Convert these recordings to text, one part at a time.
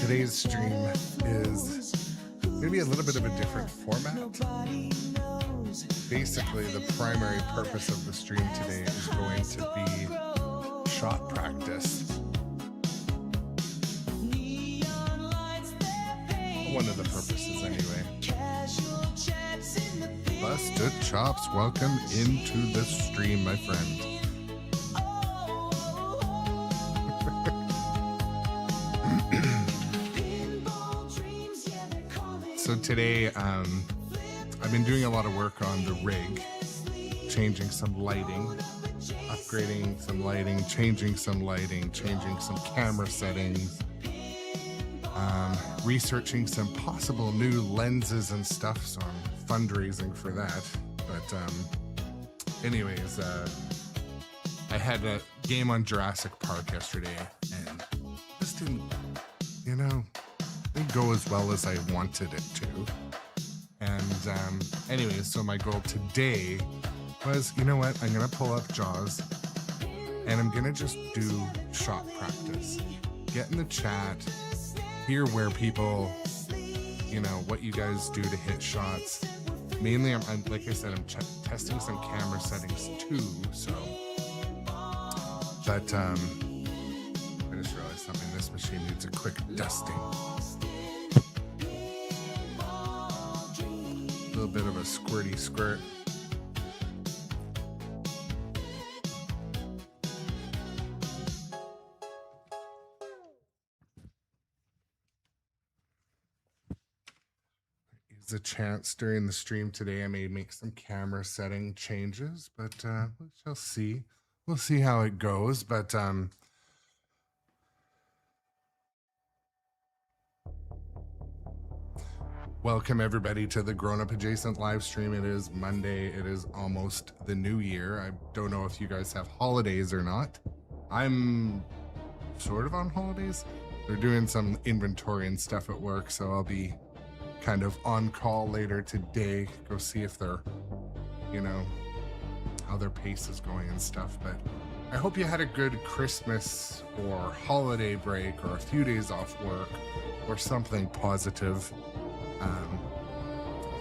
Today's stream is going to be a little bit of a different format. Basically, the primary purpose of the stream today is going to be shot practice. One of the purposes, anyway. Busted Chops, welcome into the stream, my friend. So today, I've been doing a lot of work on the rig, changing some lighting, upgrading some lighting, changing some lighting, changing some camera settings, researching some possible new lenses and stuff, so I'm fundraising for that. But anyways, I had a game on Jurassic Park yesterday, and this didn't, didn't go as well as I wanted it to. And anyways, so my goal today was, you know what, I'm gonna pull up JAWS and I'm gonna just do shot practice, get in the chat, hear where people, what you guys do to hit shots. Mainly, I'm like I said, I'm testing some camera settings too, so. But I just realized something, this machine needs a quick dusting. A little bit of a squirty squirt. There's a chance during the stream today I may make some camera setting changes, but we shall see. We'll see how it goes, but welcome everybody to the Grown Up Adjacent live stream. It is Monday. It is almost the new year. I don't know if you guys have holidays or not. I'm sort of on holidays. They're doing some inventory and stuff at work, so I'll be kind of on call later today. Go see if they're, how their pace is going and stuff. But I hope you had a good Christmas or holiday break or a few days off work or something positive.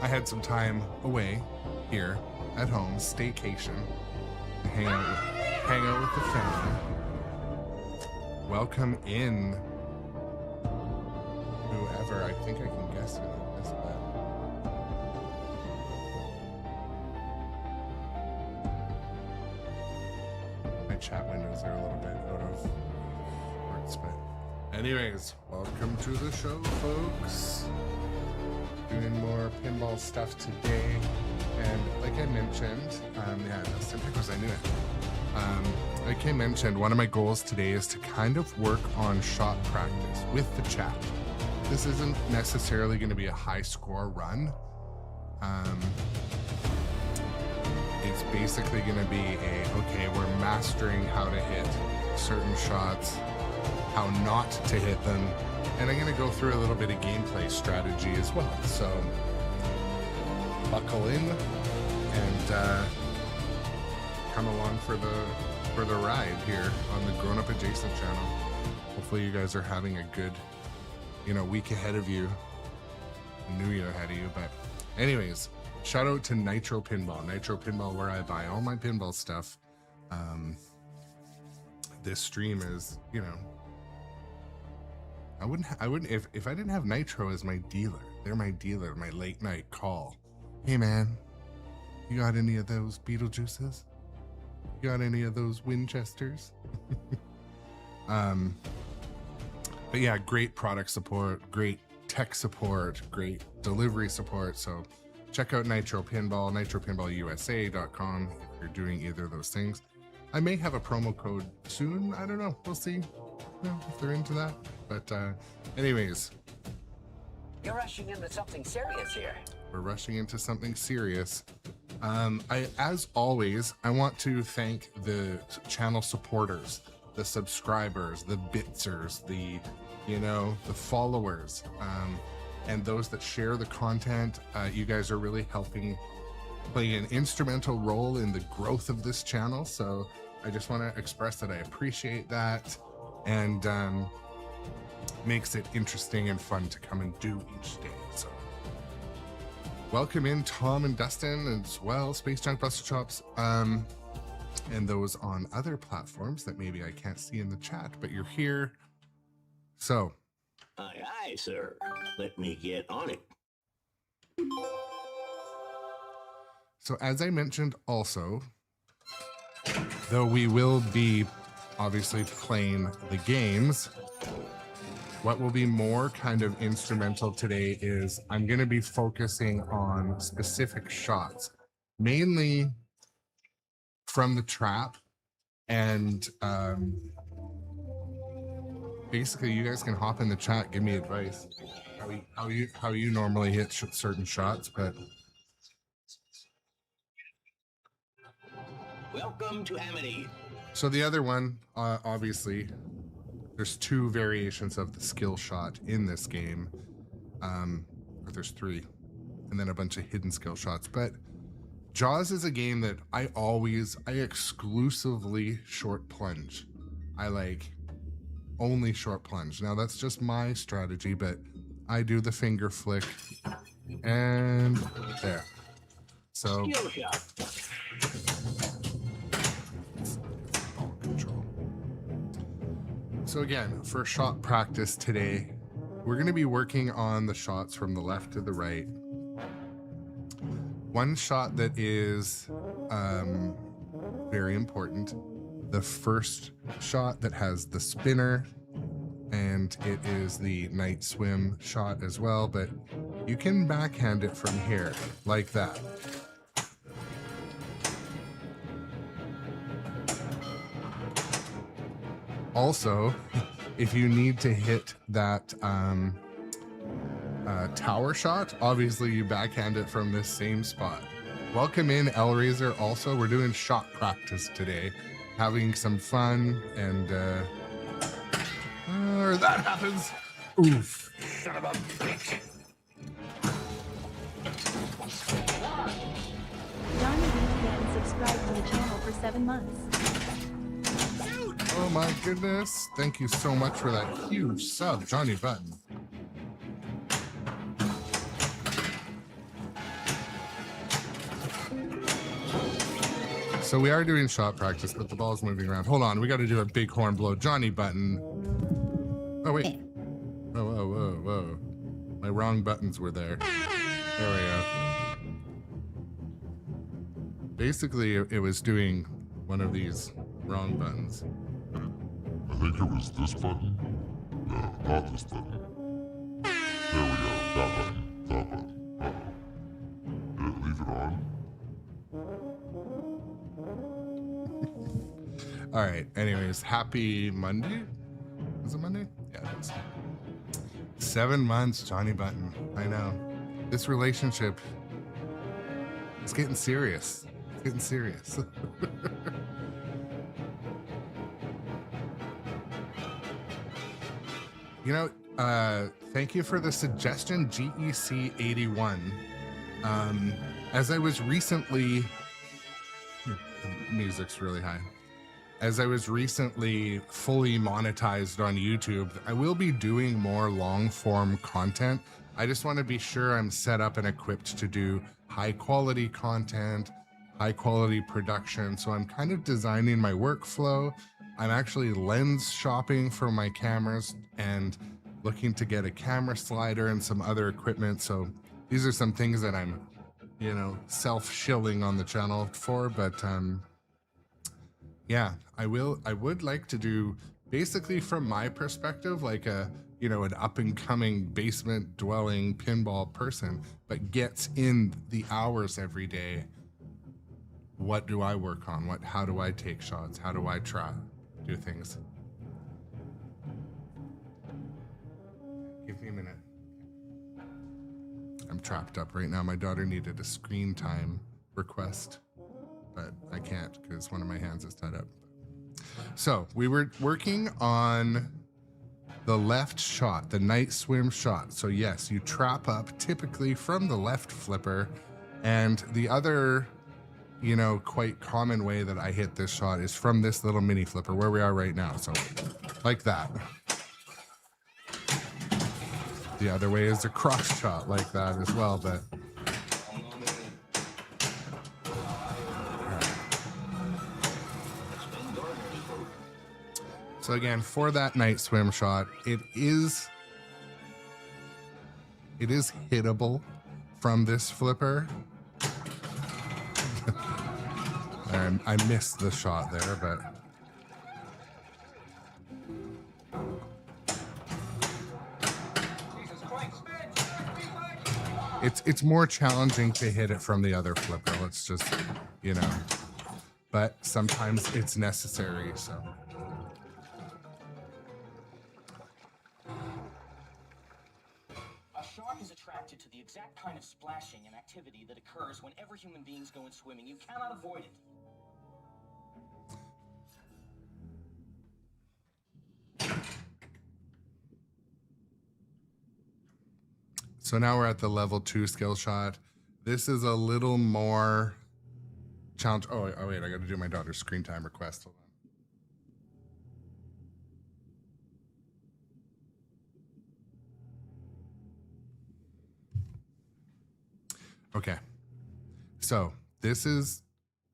I had some time away here at home, staycation, hang out with the family. Welcome in whoever. I think I can guess who that is, but my chat windows are a little bit out of sorts, but anyways, welcome to the show, folks. Doing more pinball stuff today, and like I mentioned, yeah, that's because I knew it. Like I mentioned, one of my goals today is to kind of work on shot practice with the chat. This isn't necessarily going to be a high score run. It's basically going to be okay, we're mastering how to hit certain shots, how not to hit them. And I'm going to go through a little bit of gameplay strategy as well. So buckle in and come along for the ride here on the Grown Up Adjacent channel. Hopefully you guys are having a good, week ahead of you, new year ahead of you. But anyways, shout out to Nitro Pinball. Nitro Pinball, where I buy all my pinball stuff. This stream is, I wouldn't if I didn't have Nitro as my dealer. They're my dealer, my late night call. Hey man, you got any of those Beetlejuices? You got any of those Winchesters? But yeah, great product support, great tech support, great delivery support. So check out Nitro Pinball, nitropinballusa.com if you're doing either of those things. I may have a promo code soon. I don't know. We'll see. If they're into that. But anyways, you're rushing into something serious here. We're rushing into something serious. As always, I want to thank the channel supporters, the subscribers, the bitsers, the followers, and those that share the content. You guys are really helping play an instrumental role in the growth of this channel. So I just want to express that I appreciate that. And makes it interesting and fun to come and do each day. So welcome in Tom and Dustin as well, Space Junk Buster Chops, and those on other platforms that maybe I can't see in the chat, but you're here. So Aye, aye, sir. Let me get on it. So as I mentioned also, though we will be obviously playing the games, what will be more kind of instrumental today is I'm going to be focusing on specific shots, mainly from the trap, and basically you guys can hop in the chat, give me advice how you normally hit certain shots. But Welcome to Amity. so the other one, obviously, there's two variations of the skill shot in this game, or there's three, and then a bunch of hidden skill shots. But Jaws is a game that I exclusively short plunge. I like only short plunge. Now that's just my strategy, but I do the finger flick and there. So Skill shot. ball control. So again, for shot practice today, we're going to be working on the shots from the left to the right. One shot that is very important, the first shot that has the spinner, and it is the night swim shot as well, but you can backhand it from here like that. Also, if you need to hit that tower shot, obviously you backhand it from this same spot. Welcome in, Elraiser. Also, we're doing shot practice today, having some fun, and that happens. Oof. Son of a bitch. Johnny Bean subscribed to the channel for 7 months. Oh my goodness. Thank you so much for that huge sub, Johnny Button. So we are doing shot practice, but the ball's moving around. Hold on, we got to do a big horn blow. Johnny Button. Oh, wait. Whoa, whoa, whoa, whoa. My wrong buttons were there. There we go. Basically, it was doing one of these wrong buttons. I think it was this button. No, not this button. There we go. That button. That button. Uh-oh. Did it leave it on? All right. Anyways, happy Monday. Is it Monday? Yeah, it is. 7 months, Johnny Button. I know. This relationship is getting serious. It's getting serious. You know, thank you for the suggestion, GEC81. As I was recently, music's really high. As I was recently fully monetized on YouTube, I will be doing more long form content. I just want to be sure I'm set up and equipped to do high quality content, high quality production. So I'm kind of designing my workflow. I'm actually lens shopping for my cameras and looking to get a camera slider and some other equipment. So these are some things that I'm, you know, self-shilling on the channel for, but yeah, I would like to do, basically from my perspective, like a, you know, an up and coming basement dwelling pinball person, but gets in the hours every day. What do I work on? How do I take shots? How do I do things? Give me a minute. I'm trapped up right now. My daughter needed a screen time request, but I can't because one of my hands is tied up. So we were working on the left shot, the night swim shot. So yes, you trap up typically from the left flipper, and the other, you know, quite common way that I hit this shot is from this little mini flipper where we are right now. So like that. The other way is a cross shot like that as well, but so again, for that night swim shot, it is hittable from this flipper. And I missed the shot there, but it's more challenging to hit it from the other flipper. Let's just, you know, but sometimes it's necessary, so. A shark is attracted to the exact kind of splashing and activity that occurs whenever human beings go in swimming. You cannot avoid it. So now we're at the level 2 skill shot. This is a little more challenge. Oh wait, I got to do my daughter's screen time request. Hold on. Okay. So this is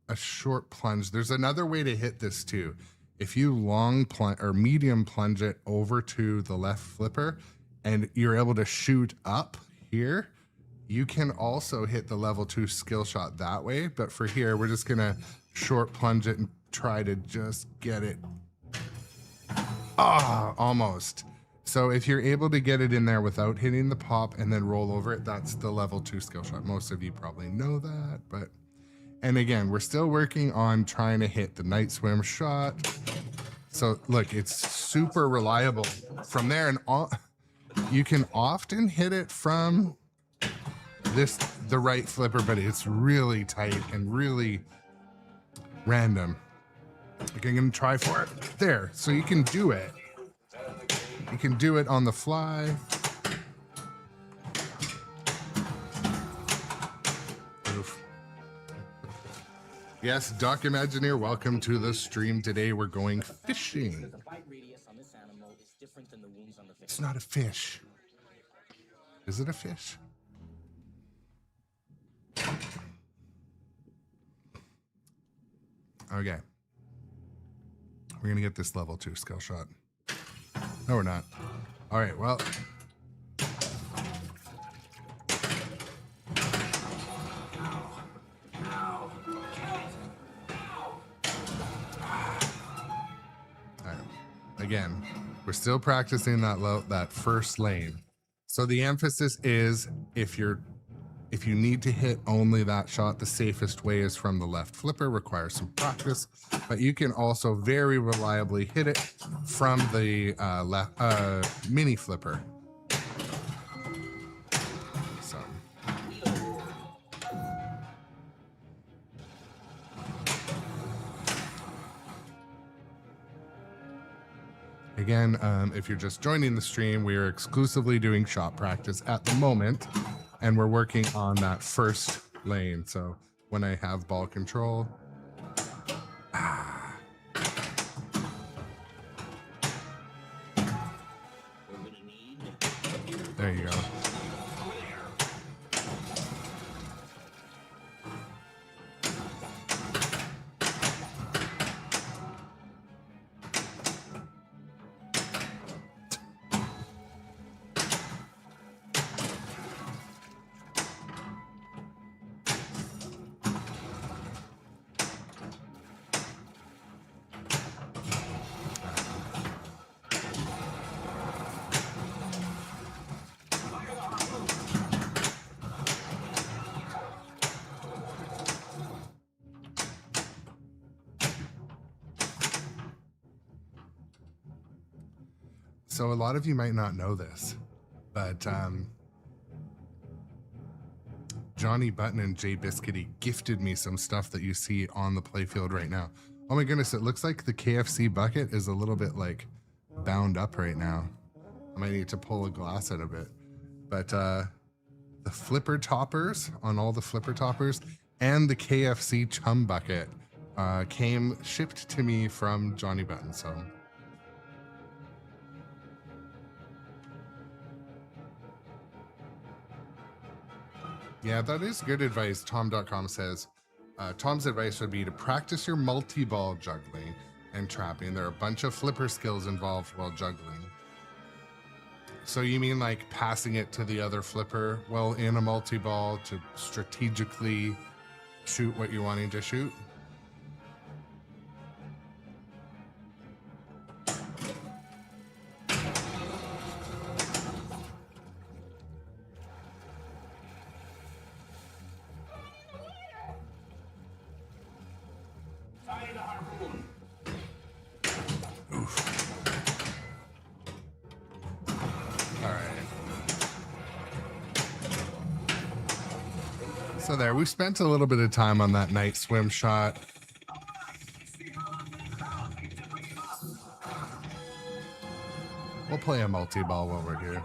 a short plunge. There's another way to hit this too. If you long plunge or medium plunge it over to the left flipper and you're able to shoot up here, you can also hit the level 2 skill shot that way. But for here, we're just gonna short plunge it and try to just get it. Almost. So if you're able to get it in there without hitting the pop and then roll over it, that's the level 2 skill shot. Most of you probably know that, but, and again, we're still working on trying to hit the night swim shot. So look, it's super reliable from there, and all, you can often hit it from the right flipper, but it's really tight and really random. Like I'm gonna try for it there, so you can do it. You can do it on the fly. Oof. Yes, Doc Imagineer, welcome to the stream. Today we're going fishing. The bite radius on this animal is different than the wounds on the fish. It's not a fish. Is it a fish? Okay. We're gonna get this level 2 skill shot. No, we're not. All right, well. All right. Again, we're still practicing that first lane. So the emphasis is if you need to hit only that shot, the safest way is from the left flipper, requires some practice, but you can also very reliably hit it from the mini flipper. So. Again, if you're just joining the stream, we are exclusively doing shot practice at the moment. And we're working on that first lane. So when I have ball control, there you go. So a lot of you might not know this, but Johnny Button and Jay Biscuity gifted me some stuff that you see on the playfield right now. Oh my goodness, it looks like the KFC bucket is a little bit like bound up right now. I might need to pull a glass out of it. But the flipper toppers on all the flipper toppers and the KFC chum bucket shipped to me from Johnny Button. So Yeah, that is good advice. Tom.com says, Tom's advice would be to practice your multi-ball juggling and trapping. There are a bunch of flipper skills involved while juggling. So you mean like passing it to the other flipper while in a multi-ball to strategically shoot what you're wanting to shoot? So there, we spent a little bit of time on that night swim shot. We'll play a multi-ball while we're here.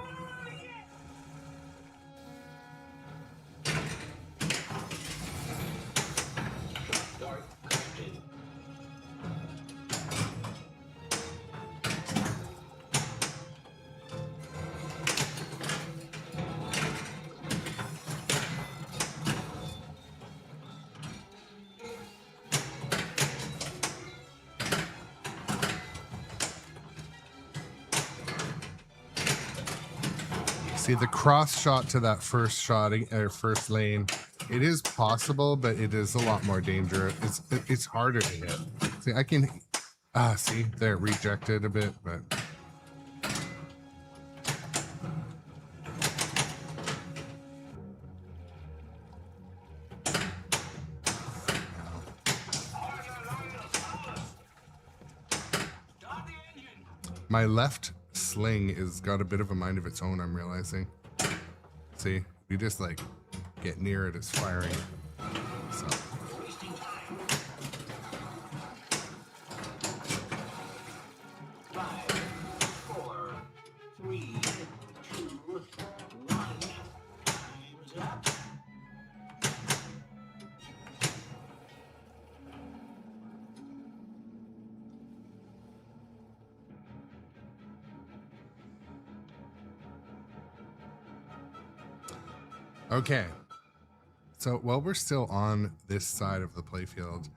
See, the cross shot to that first shot or first lane, it is possible, but it is a lot more dangerous. It's harder to hit. See, I can see there, rejected a bit, but my left sling is got a bit of a mind of its own, I'm realizing. See, you just like get near it, it's firing. So. Okay, so while we're still on this side of the playfield,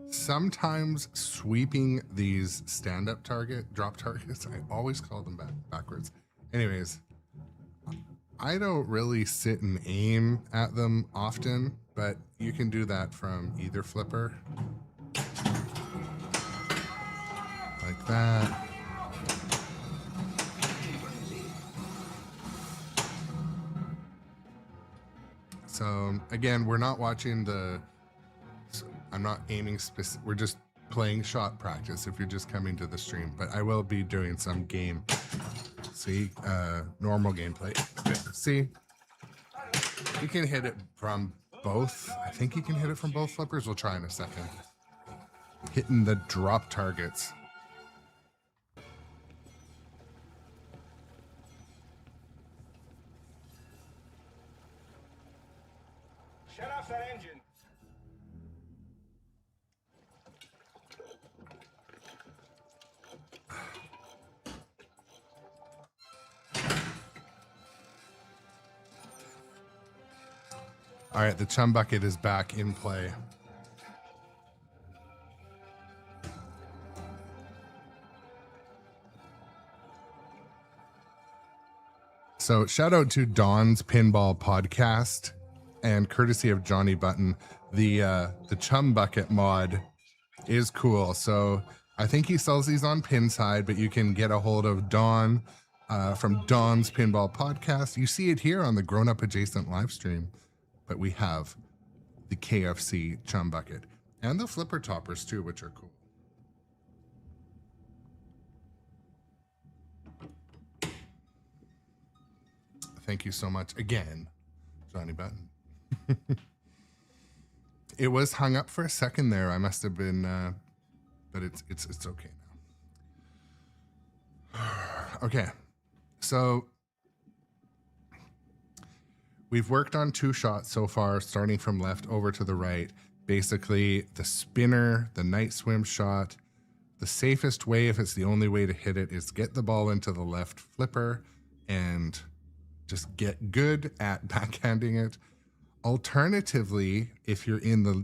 sometimes sweeping these stand-up drop targets, I always call them backwards. Anyways, I don't really sit and aim at them often, but you can do that from either flipper. Like that. So again, we're not watching I'm not aiming specific, we're just playing shot practice if you're just coming to the stream, but I will be doing some game. See, normal gameplay. See, you can hit it from both. I think you can hit it from both flippers. We'll try in a second. Hitting the drop targets. Shut off that engine. All right, the chum bucket is back in play. So shout out to Dawn's Pinball podcast, and courtesy of Johnny Button, the chum bucket mod is cool. So I think he sells these on Pinside, but you can get a hold of Dawn from Dawn's Pinball podcast. You see it here on the Grown Up Adjacent live stream, but we have the KFC chum bucket and the flipper toppers too, which are cool. Thank you so much again, Johnny Button. It was hung up for a second there. I must have been, but it's okay now. Okay, so we've worked on two shots so far, starting from left over to the right. Basically, the spinner, the night swim shot. The safest way, if it's the only way to hit it, is get the ball into the left flipper and just get good at backhanding it. Alternatively, if you're in the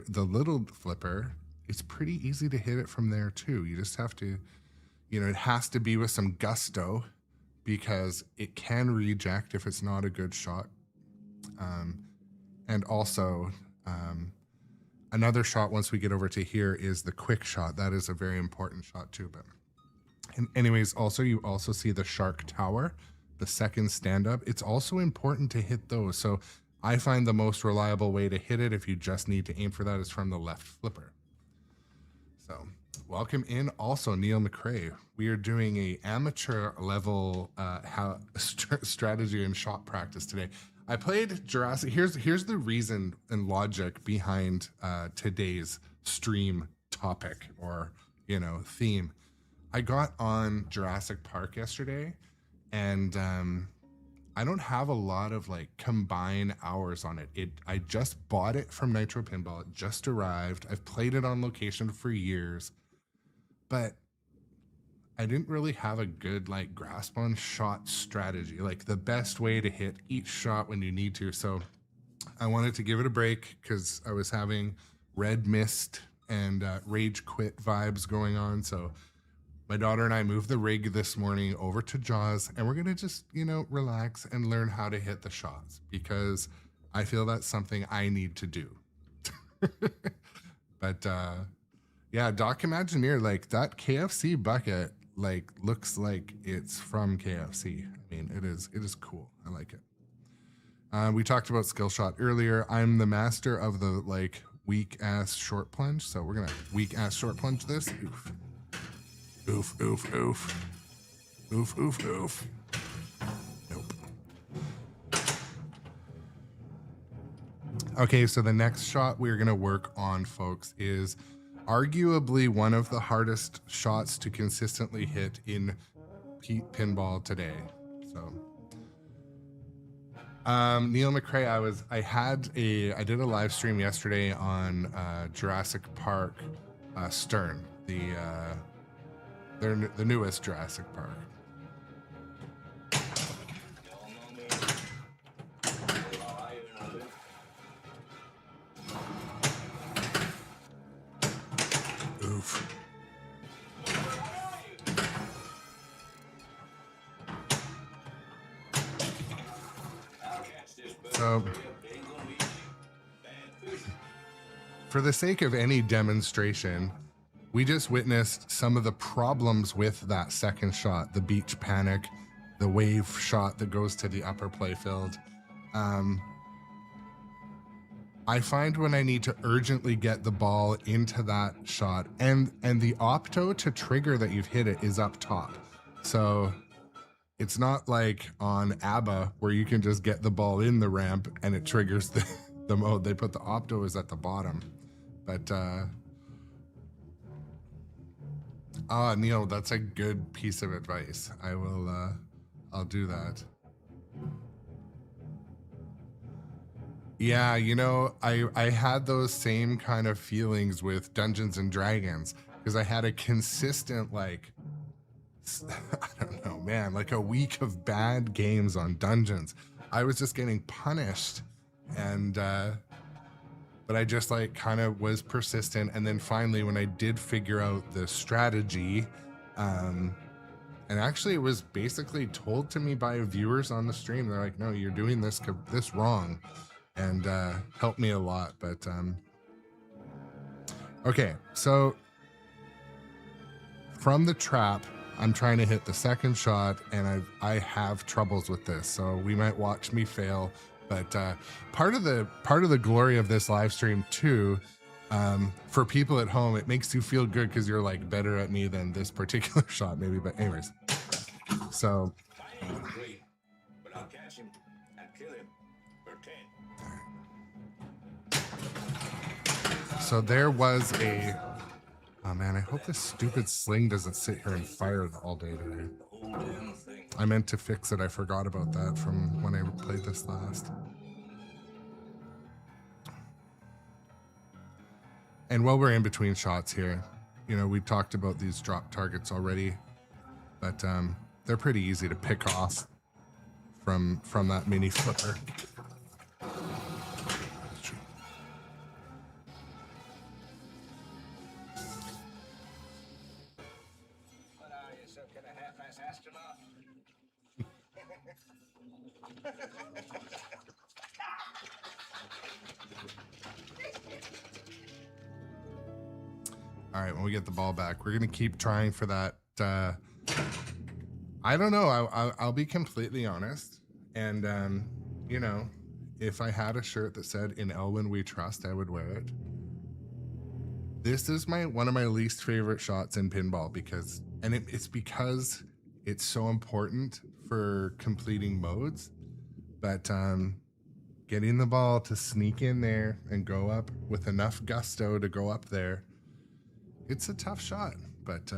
the little flipper, it's pretty easy to hit it from there too. You just have to, it has to be with some gusto because it can reject if it's not a good shot. And also, another shot once we get over to here is the quick shot. That is a very important shot too. But anyways, also you also see the shark tower, the second stand-up. It's also important to hit those. So I find the most reliable way to hit it, if you just need to aim for that, is from the left flipper. So welcome in also Neil McRae. We are doing a amateur level strategy and shot practice today. I played Jurassic. Here's the reason and logic behind today's stream topic or theme. I got on Jurassic Park yesterday, and I don't have a lot of like combined hours on it. I just bought it from Nitro Pinball. It just arrived. I've played it on location for years, but I didn't really have a good like grasp on shot strategy, like the best way to hit each shot when you need to. So I wanted to give it a break because I was having Red Mist and Rage Quit vibes going on. So my daughter and I moved the rig this morning over to Jaws, and we're going to just, relax and learn how to hit the shots because I feel that's something I need to do. But yeah, Doc Imagineer, like that KFC bucket, like looks like it's from KFC. I mean, it is cool. I like it. We talked about skill shot earlier. I'm the master of the like weak ass short plunge. So we're going to weak ass short plunge this. Oof. Oof, oof, oof. Oof, oof, oof. Nope. Okay, so the next shot we're going to work on, folks, is arguably one of the hardest shots to consistently hit in pinball today. So, Neil McRae, I did a live stream yesterday on Jurassic Park Stern, the newest Jurassic Park. Oof. So, for the sake of any demonstration, we just witnessed some of the problems with that second shot, the beach panic, the wave shot that goes to the upper playfield. I find when I need to urgently get the ball into that shot, and the opto to trigger that you've hit it is up top. So it's not like on ABBA where you can just get the ball in the ramp and it triggers the mode. They put the opto is at the bottom. But Neil, that's a good piece of advice. I'll do that. Yeah, I had those same kind of feelings with Dungeons and Dragons because I had a consistent, like, I don't know, man, like a week of bad games on Dungeons. I was just getting punished, and but I just like kind of was persistent, and then finally when I did figure out the strategy, and actually it was basically told to me by viewers on the stream. They're like, no, you're doing this wrong, and helped me a lot. But okay, so from the trap, I'm trying to hit the second shot, and I have troubles with this, so we might watch me fail. But part of the glory of this live stream too, for people at home, it makes you feel good because you're like better at me than this particular shot, maybe. But anyways, so. Great, but I'll catch him and kill him for 10. So there was a. Oh man, I hope this stupid sling doesn't sit here and fire all day today. I meant to fix it. I forgot about that from when I played this last. And while we're in between shots here, we talked about these drop targets already, but they're pretty easy to pick off from that mini flipper. What are you, some kind of half-ass astronaut? All right, when we get the ball back, we're gonna keep trying for that. I don't know. I'll be completely honest, and you know, if I had a shirt that said "In Elwyn We Trust," I would wear it. This is one of my least favorite shots in pinball because, and it's because it's so important for completing modes, but getting the ball to sneak in there and go up with enough gusto to go up there, it's a tough shot. But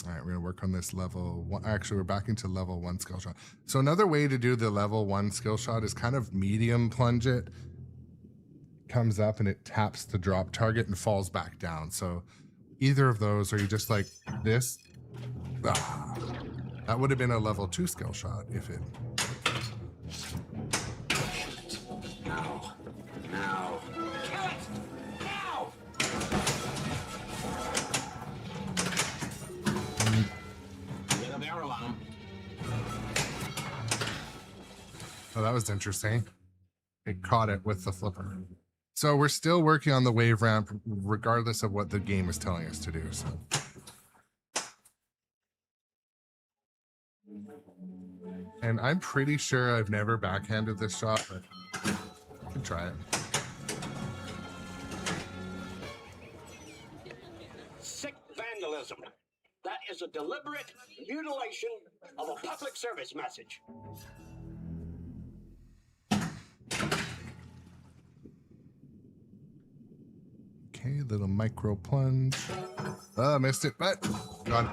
all right, we're gonna work on this level one. Actually, we're back into level 1 skill shot. So another way to do the level 1 skill shot is kind of medium plunge it. Comes up and it taps the drop target and falls back down. So either of those, or you just like this. Ah, that would have been a level 2 skill shot if it. Now. Kill it! Now! Get a barrel on him. Oh, that was interesting. It caught it with the flipper. So we're still working on the wave ramp, regardless of what the game is telling us to do. So. And I'm pretty sure I've never backhanded this shot, but I can try it. Sick vandalism. That is a deliberate mutilation of a public service message. Okay, little micro plunge. Oh, missed it, but got it.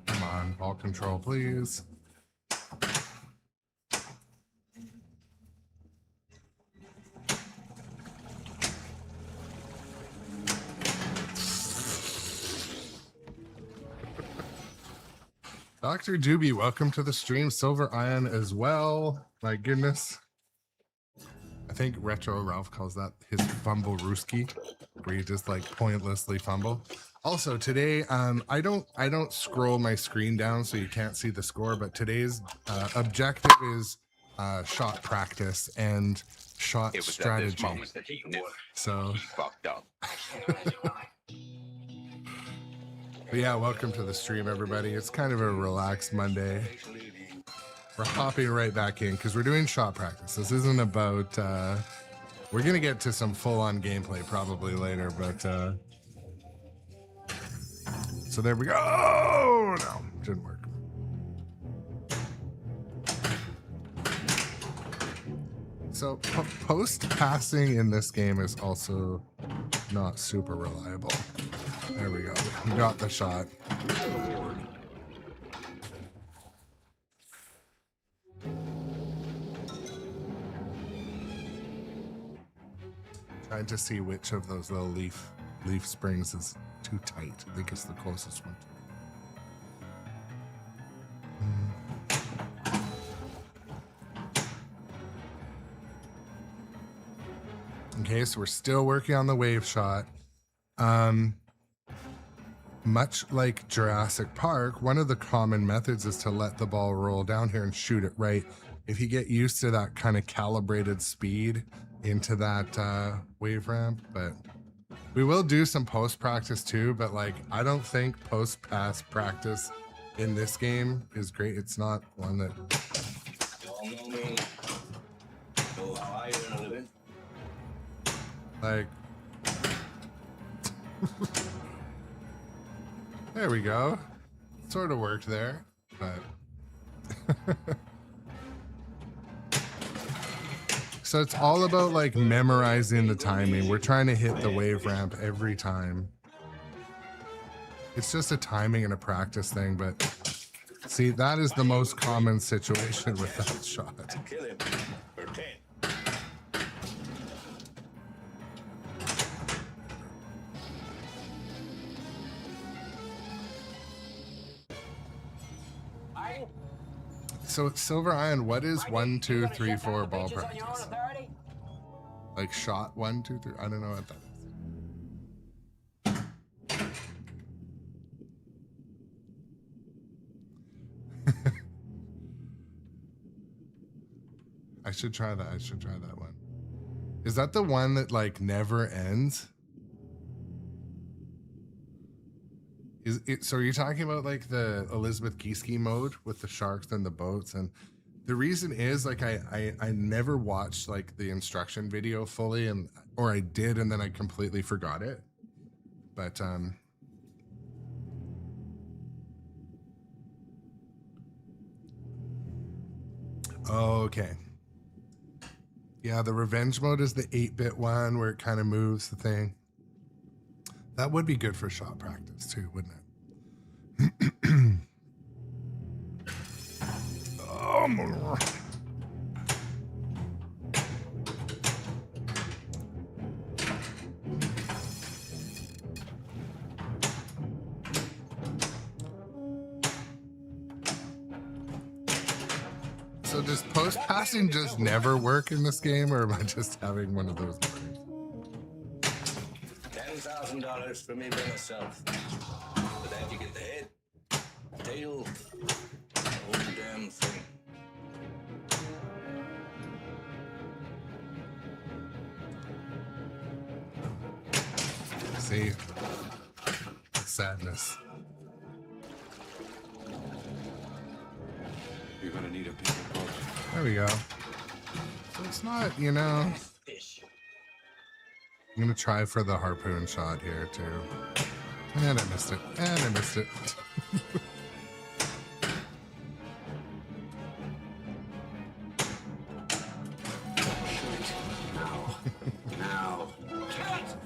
Come on, ball control, please. Dr. Doobie, welcome to the stream. Silver Ion as well. My goodness. I think Retro Ralph calls that his fumble rooski, where you just like pointlessly fumble. Also today, I don't scroll my screen down so you can't see the score, but today's objective is shot practice and shot It was strategy. at this moment that he knew So he fucked up. but yeah, welcome to the stream, everybody. It's kind of a relaxed Monday. We're hopping right back in because we're doing shot practice. This isn't about, we're going to get to some full-on gameplay probably later, but, so there we go. Oh, no, didn't work. So post passing in this game is also not super reliable. There we go. We got the shot. Trying to see which of those little leaf springs is too tight. I think it's the closest one. Okay, so we're still working on the wave shot. Much like Jurassic Park, one of the common methods is to let the ball roll down here and shoot it right. If you get used to that kind of calibrated speed into that wave ramp, but we will do some post practice too, but like I don't think post pass practice in this game is great. It's not one that Y'all know me. Know how I earn a living. like there we go. Sort of worked there, but so it's all about like memorizing the timing. We're trying to hit the wave ramp every time. It's just a timing and a practice thing, but see, that is the most common situation with that shot. Kill him for 10. So Silver Iron, what is 1, 2, 3, 4 ball practice? Like shot 1, 2, 3. I don't know what that is. I should try that. I should try that one. Is that the one that like never ends? Is it, so you're talking about like the Elizabeth Gieske mode with the sharks and the boats, and the reason is like I never watched like the instruction video fully, and or I did and then I completely forgot it. But okay. Yeah, the revenge mode is the 8-bit one where it kind of moves the thing. That would be good for shot practice too, wouldn't it? So does post passing just never work in this game, or am I just having one of those mornings? $10,000 for me by myself. For that you get the head, tail, the whole damn thing. See, sadness. You're gonna need a piece of boat. There we go. So it's not, you know. Fish. I'm gonna try for the harpoon shot here too. And I missed it. And I missed it. Now. Kill it!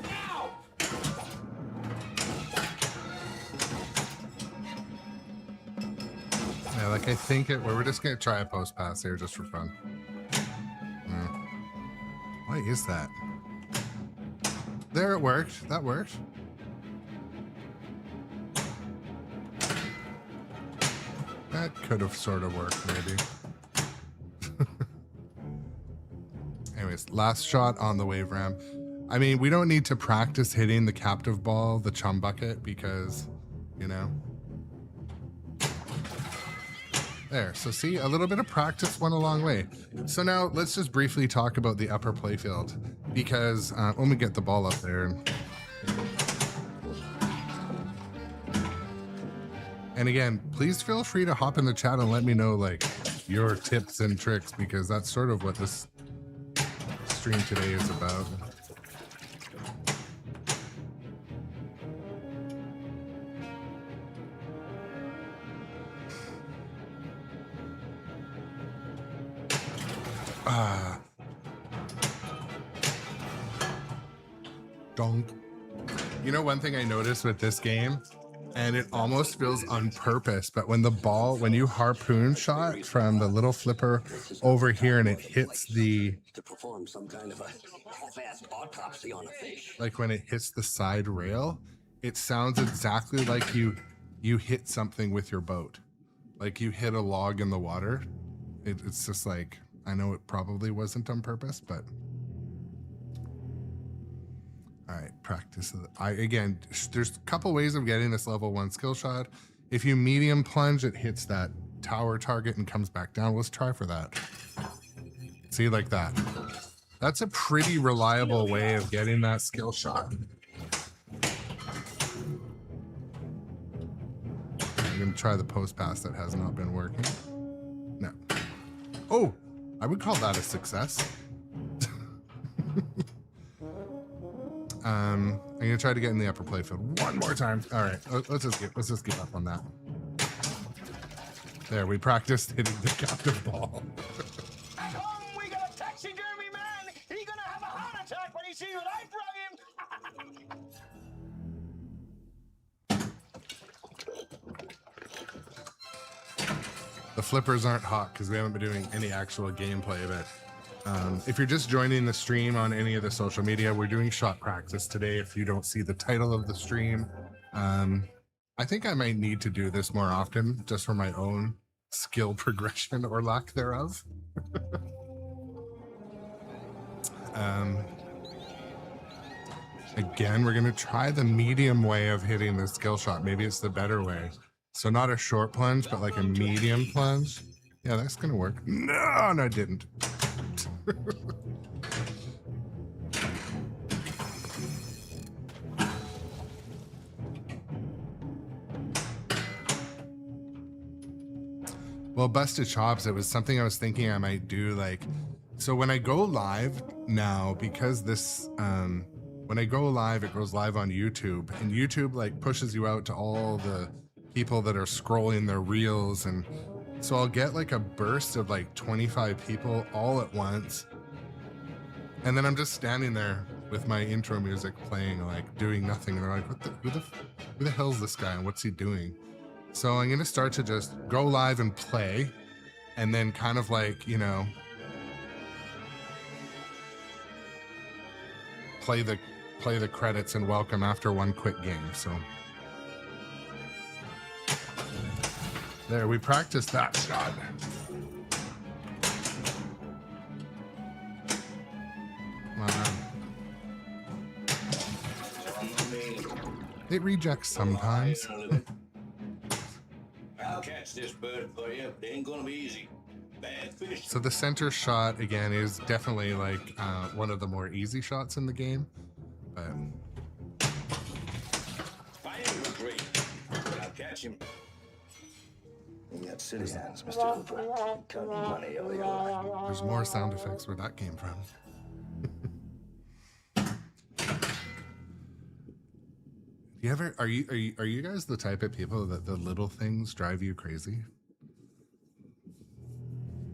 Now! Yeah, like I think it. We're just gonna try a post pass here just for fun. What is that? There, it worked. That worked. That could have sort of worked, maybe. Anyways, last shot on the wave ramp. I mean, we don't need to practice hitting the captive ball, the chum bucket, because, you know. There, so see, a little bit of practice went a long way. So now let's just briefly talk about the upper playfield, because let me get the ball up there. And again, please feel free to hop in the chat and let me know like your tips and tricks, because that's sort of what this stream today is about. Donk. You know, one thing I noticed with this game, and it almost feels on purpose, but when the ball, when you harpoon shot from the little flipper over here and it hits the, To perform some kind of a half-assed autopsy on a fish. like when it hits the side rail, it sounds exactly like you hit something with your boat. Like you hit a log in the water. It's just like, I know it probably wasn't on purpose, but. All right, practice. Again, there's a couple ways of getting this level 1 skill shot. If you medium plunge, it hits that tower target and comes back down. Let's try for that. See, like that. That's a pretty reliable way of getting that skill shot. I'm gonna try the post pass that has not been working. No. Oh, I would call that a success. I'm gonna try to get in the upper playfield one more time. All right, let's just get up on that. There, we practiced hitting the captive ball. At home, we got a taxidermy man. He's gonna have a heart attack when he sees what I brought him. The flippers aren't hot because we haven't been doing any actual gameplay of it. If you're just joining the stream on any of the social media, we're doing shot practice today. If you don't see the title of the stream, I think I might need to do this more often just for my own skill progression or lack thereof. Again, we're going to try the medium way of hitting the skill shot. Maybe it's the better way. So not a short plunge, but like a medium plunge. Yeah, that's going to work. No, I didn't. Well, busted chops, it was something I was thinking I might do. Like, so when I go live now, because this, when I go live, it goes live on YouTube, and YouTube like pushes you out to all the people that are scrolling their reels. And so I'll get like a burst of like 25 people all at once. And then I'm just standing there with my intro music playing, like doing nothing. And they're like, who the hell's this guy? And what's he doing? So I'm going to start to just go live and play, and then kind of like, you know, play the credits and welcome after one quick game. So there, we practiced that shot. It rejects sometimes. I'll catch this bird for you. It ain't gonna be easy. Bad fish. So the center shot again is definitely like one of the more easy shots in the game, but Fine with great. I'll catch him. You got city hands, Mr. Hooper. Counting money all your life. there's more sound effects where that came from. You ever are you guys the type of people that the little things drive you crazy?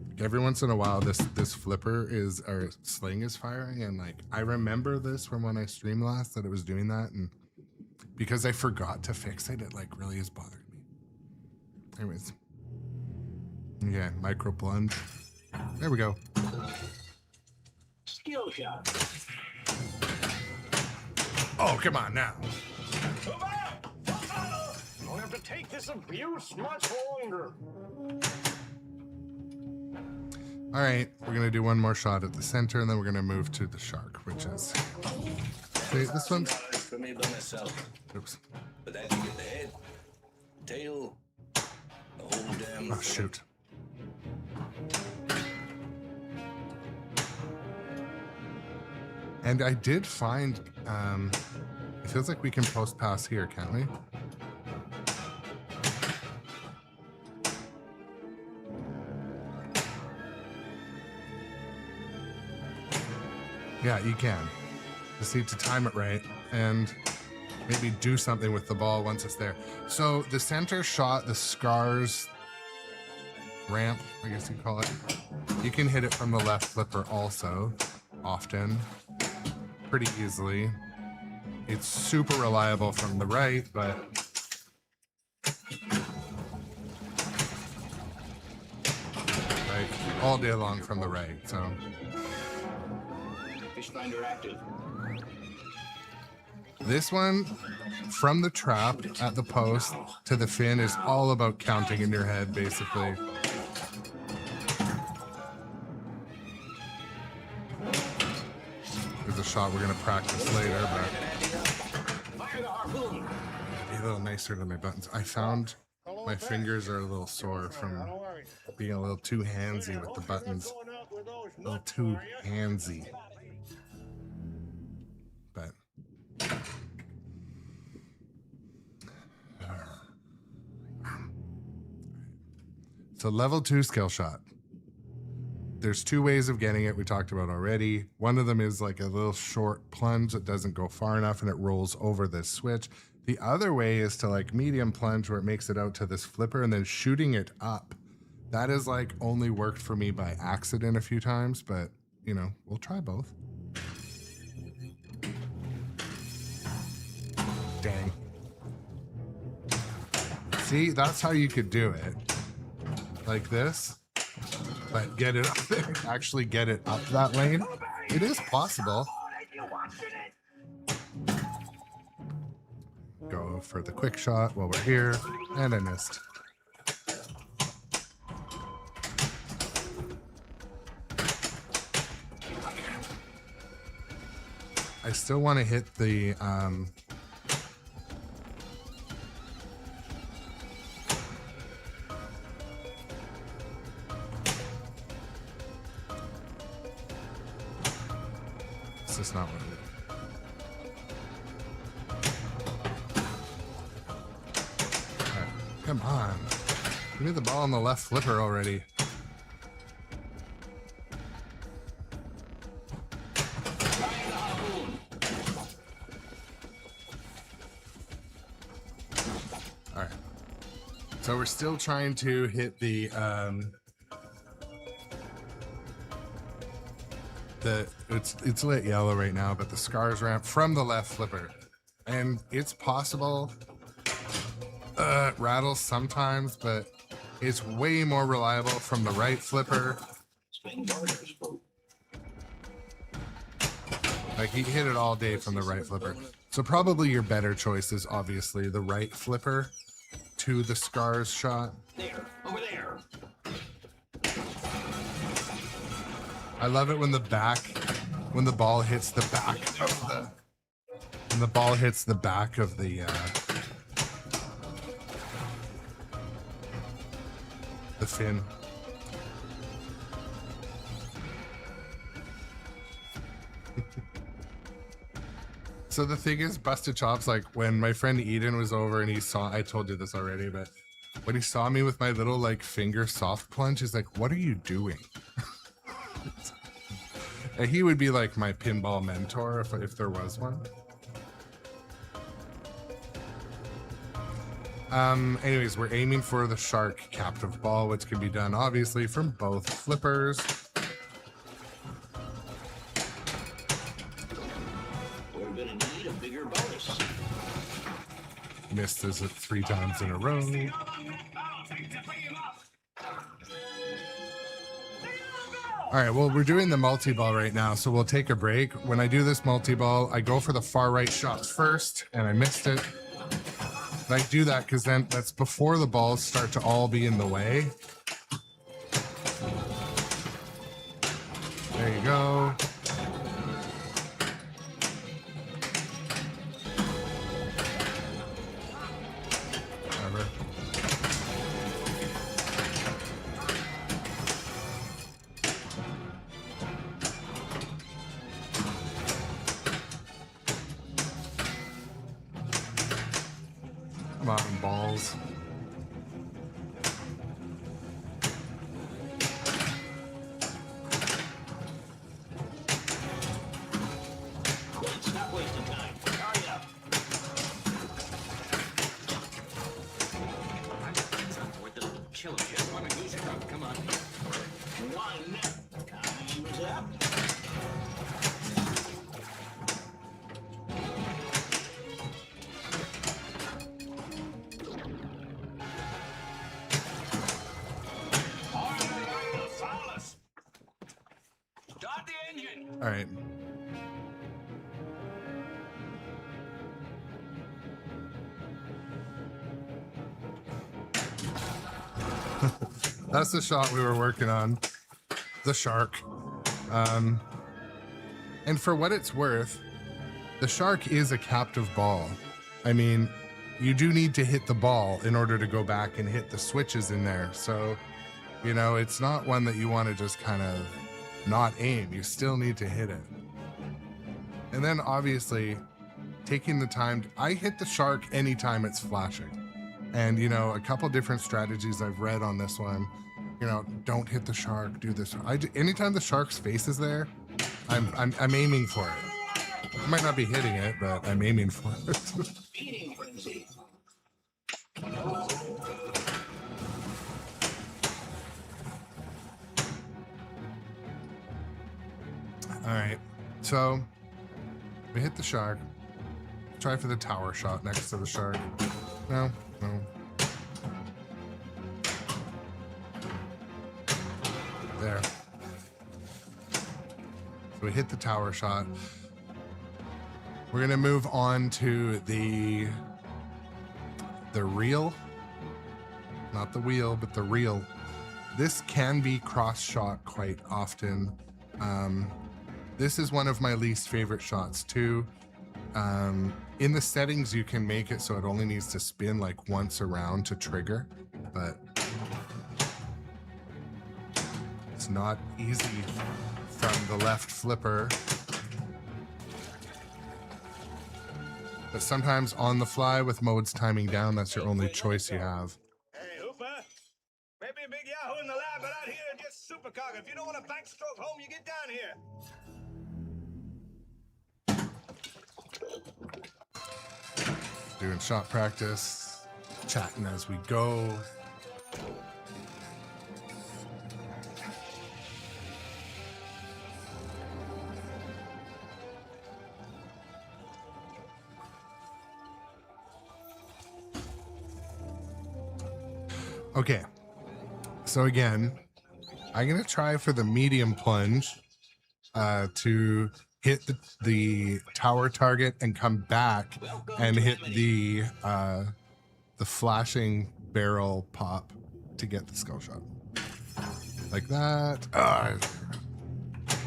Like every once in a while this flipper or sling is firing, and like I remember this from when I streamed last that it was doing that, and because I forgot to fix it, it like really has bothered me. Anyways. Yeah, micro plunge. There we go. Skill shot. Oh, come on now. Don't have to take this abuse much longer. All right, we're gonna do one more shot at the center, and then we're gonna move to the shark, which is wait, this one. For me by myself. Oops. But then you get the head, tail, the whole damn. Oh shoot. And I did find, it feels like we can post pass here, can't we? Yeah, you can. Just need to time it right and maybe do something with the ball once it's there. So the center shot, the scars ramp, I guess you call it. You can hit it from the left flipper also, often, pretty easily. It's super reliable from the right, but like all day long from the right, so. Fish finder active. This one, from the trap at the post to the fin, is all about counting in your head, basically. There's a shot we're going to practice later, but Fire the harpoon. be a little nicer to my buttons. I found my fingers are a little sore from being a little too handsy with the buttons. A little too handsy. But so level 2 skill shot. There's two ways of getting it we talked about already. One of them is like a little short plunge that doesn't go far enough and it rolls over this switch. The other way is to like medium plunge where it makes it out to this flipper and then shooting it up. That has like only worked for me by accident a few times, but you know, we'll try both. Dang. See, that's how you could do it. Like this. But get it up there. Actually get it up that lane. It is possible. Go for the quick shot while we're here. And I missed. I still want to hit the this is not what it is. All right, come on. Give me the ball on the left flipper already. All right. So we're still trying to hit the it's lit yellow right now, but the scars ramp from the left flipper, and it's possible it rattles sometimes, but it's way more reliable from the right flipper. Like you hit it all day from the right flipper. So probably your better choice is obviously the right flipper to the scars shot. There, over there. I love it when the ball hits the back of the fin. So the thing is, busted chops, like when my friend Eden was over and he saw, I told you this already, but when he saw me with my little like finger soft plunge, he's like, what are you doing? And he would be like my pinball mentor if there was one. Anyways, we're aiming for the shark captive ball, which can be done obviously from both flippers. We're gonna need a bigger bonus. Missed this 3 times in a row. All right, well, we're doing the multi-ball right now, so we'll take a break. When I do this multi-ball, I go for the far right shots first, and I missed it. But I do that because then that's before the balls start to all be in the way. There you go. Whatever. Come on, balls. Stop wasting time. Hurry up. With the chill shit. Let me goose truck. Come on. 1. Time's up. Start the engine. All right. That's the shot we were working on. The shark. And for what it's worth, the shark is a captive ball. I mean, you do need to hit the ball in order to go back and hit the switches in there. So, you know, it's not one that you want to just kind of not aim. You still need to hit it. And then obviously taking the time, I hit the shark anytime it's flashing. And, you know, a couple different strategies I've read on this one, you know, don't hit the shark, do this. Anytime the shark's face is there, I'm aiming for it. I might not be hitting it, but I'm aiming for it. Feeding frenzy. All right, so we hit the shark. Try for the tower shot next to the shark. No. There. So we hit the tower shot. We're gonna move on to the reel. Not the wheel, but the reel. This can be cross shot quite often. This is one of my least favorite shots too. In the settings, you can make it so it only needs to spin like once around to trigger, but it's not easy from the left flipper. But sometimes on the fly with modes timing down, that's your only choice you have. Hey, Hooper. Maybe a big yahoo in the lab, but out here just supercock. If you don't want to backstroke home, you get down here. Doing shot practice, chatting as we go. Okay, so again, I'm gonna try for the medium plunge to hit the tower target and come back and hit the flashing barrel pop to get the skull shot. Like that.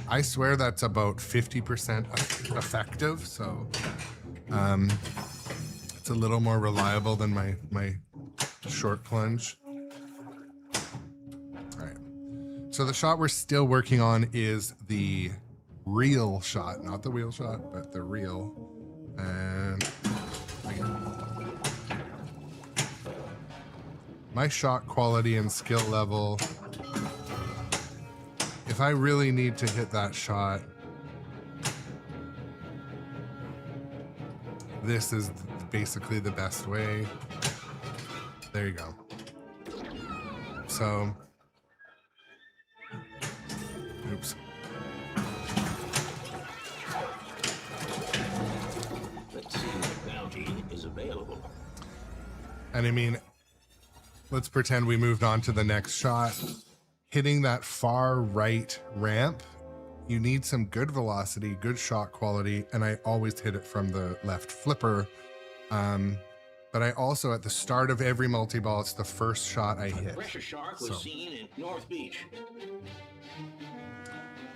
I swear that's about 50% effective, so it's a little more reliable than my short plunge. All right. So the shot we're still working on is the reel shot, not the wheel shot, but the reel. And my shot quality and skill level, if I really need to hit that shot, this is basically the best way. There you go. So, oops. Let's see what bounty is available. And I mean, let's pretend we moved on to the next shot. Hitting that far right ramp, you need some good velocity, good shot quality, and I always hit it from the left flipper. But I also, at the start of every multi-ball, it's the first shot I hit. A pressure shark was seen in North Beach.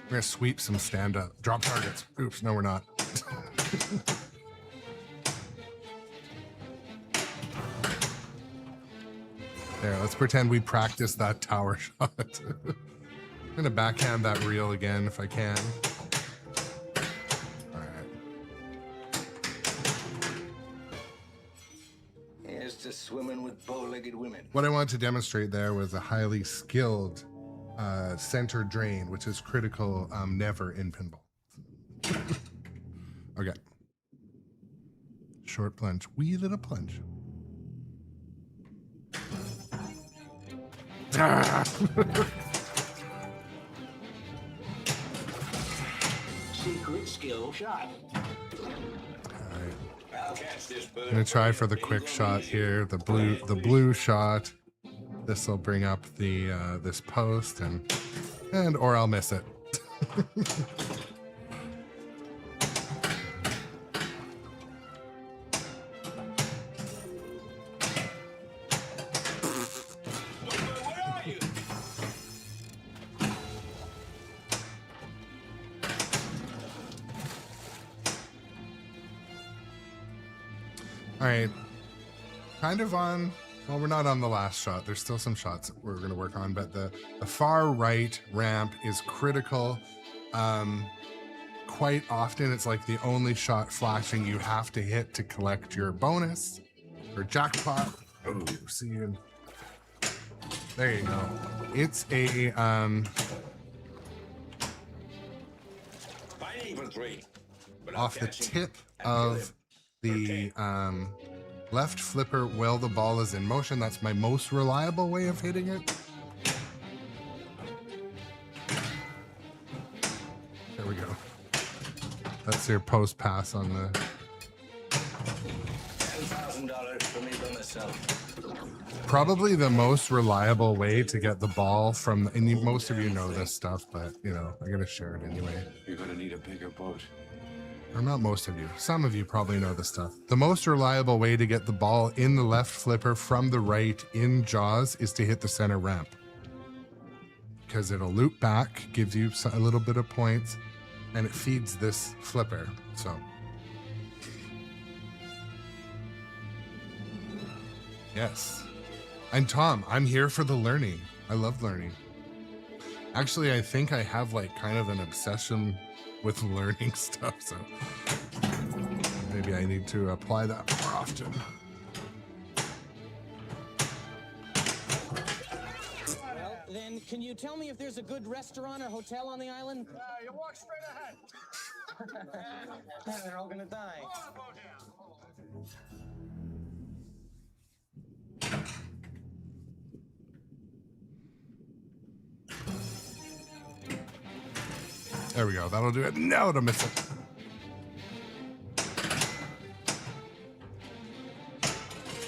We're gonna sweep some stand-up drop targets. Oops, no, we're not. There, let's pretend we practiced that tower shot. I'm gonna backhand that reel again if I can. All right. Here's to swimming with bow-legged women. What I wanted to demonstrate there was a highly skilled center drain, which is critical never in pinball. Okay. Short plunge, wee little plunge. Secret skill shot. I'll catch this bird. I'm gonna try for the quick shot here, the blue shot. This will bring up the this post and or I'll miss it. Where are you? All right, kind of on. Well, we're not on the last shot. There's still some shots that we're going to work on, but the far right ramp is critical. Quite often, it's like the only shot flashing you have to hit to collect your bonus or jackpot. Oh, see you. There you go. It's a off the tip of the left flipper while the ball is in motion. That's my most reliable way of hitting it. There we go. That's your post pass on the... $10,000 for me by myself. Probably the most reliable way to get the ball from... And most of you know this stuff, but, you know, I'm going to share it anyway. You're gonna need a bigger boat. Or not most of you. Some of you probably know this stuff. The most reliable way to get the ball in the left flipper from the right in Jaws is to hit the center ramp. Because it'll loop back, gives you a little bit of points. and it feeds this flipper. So yes. And Tom, I'm here for the learning. I love learning. Actually, I think I have like kind of an obsession with learning stuff, so maybe I need to apply that more often. Well, then, can you tell me if there's a good restaurant or hotel on the island? You walk straight ahead. They're all gonna die. There we go. That'll do it. No, to miss it.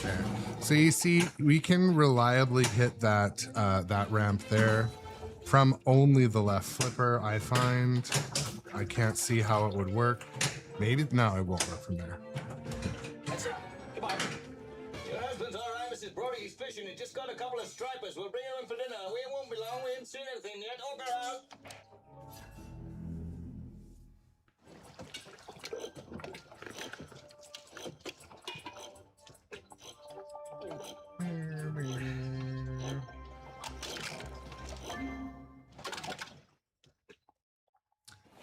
There. So you see, we can reliably hit that that ramp there from only the left flipper. I find I can't see how it would work. Maybe no, it won't work from there. That's it. Goodbye. Your husband's all right, Mrs. Brody. He's fishing. He just got a couple of stripers. We'll bring him in for dinner. We won't be long. We haven't seen anything yet. Over out.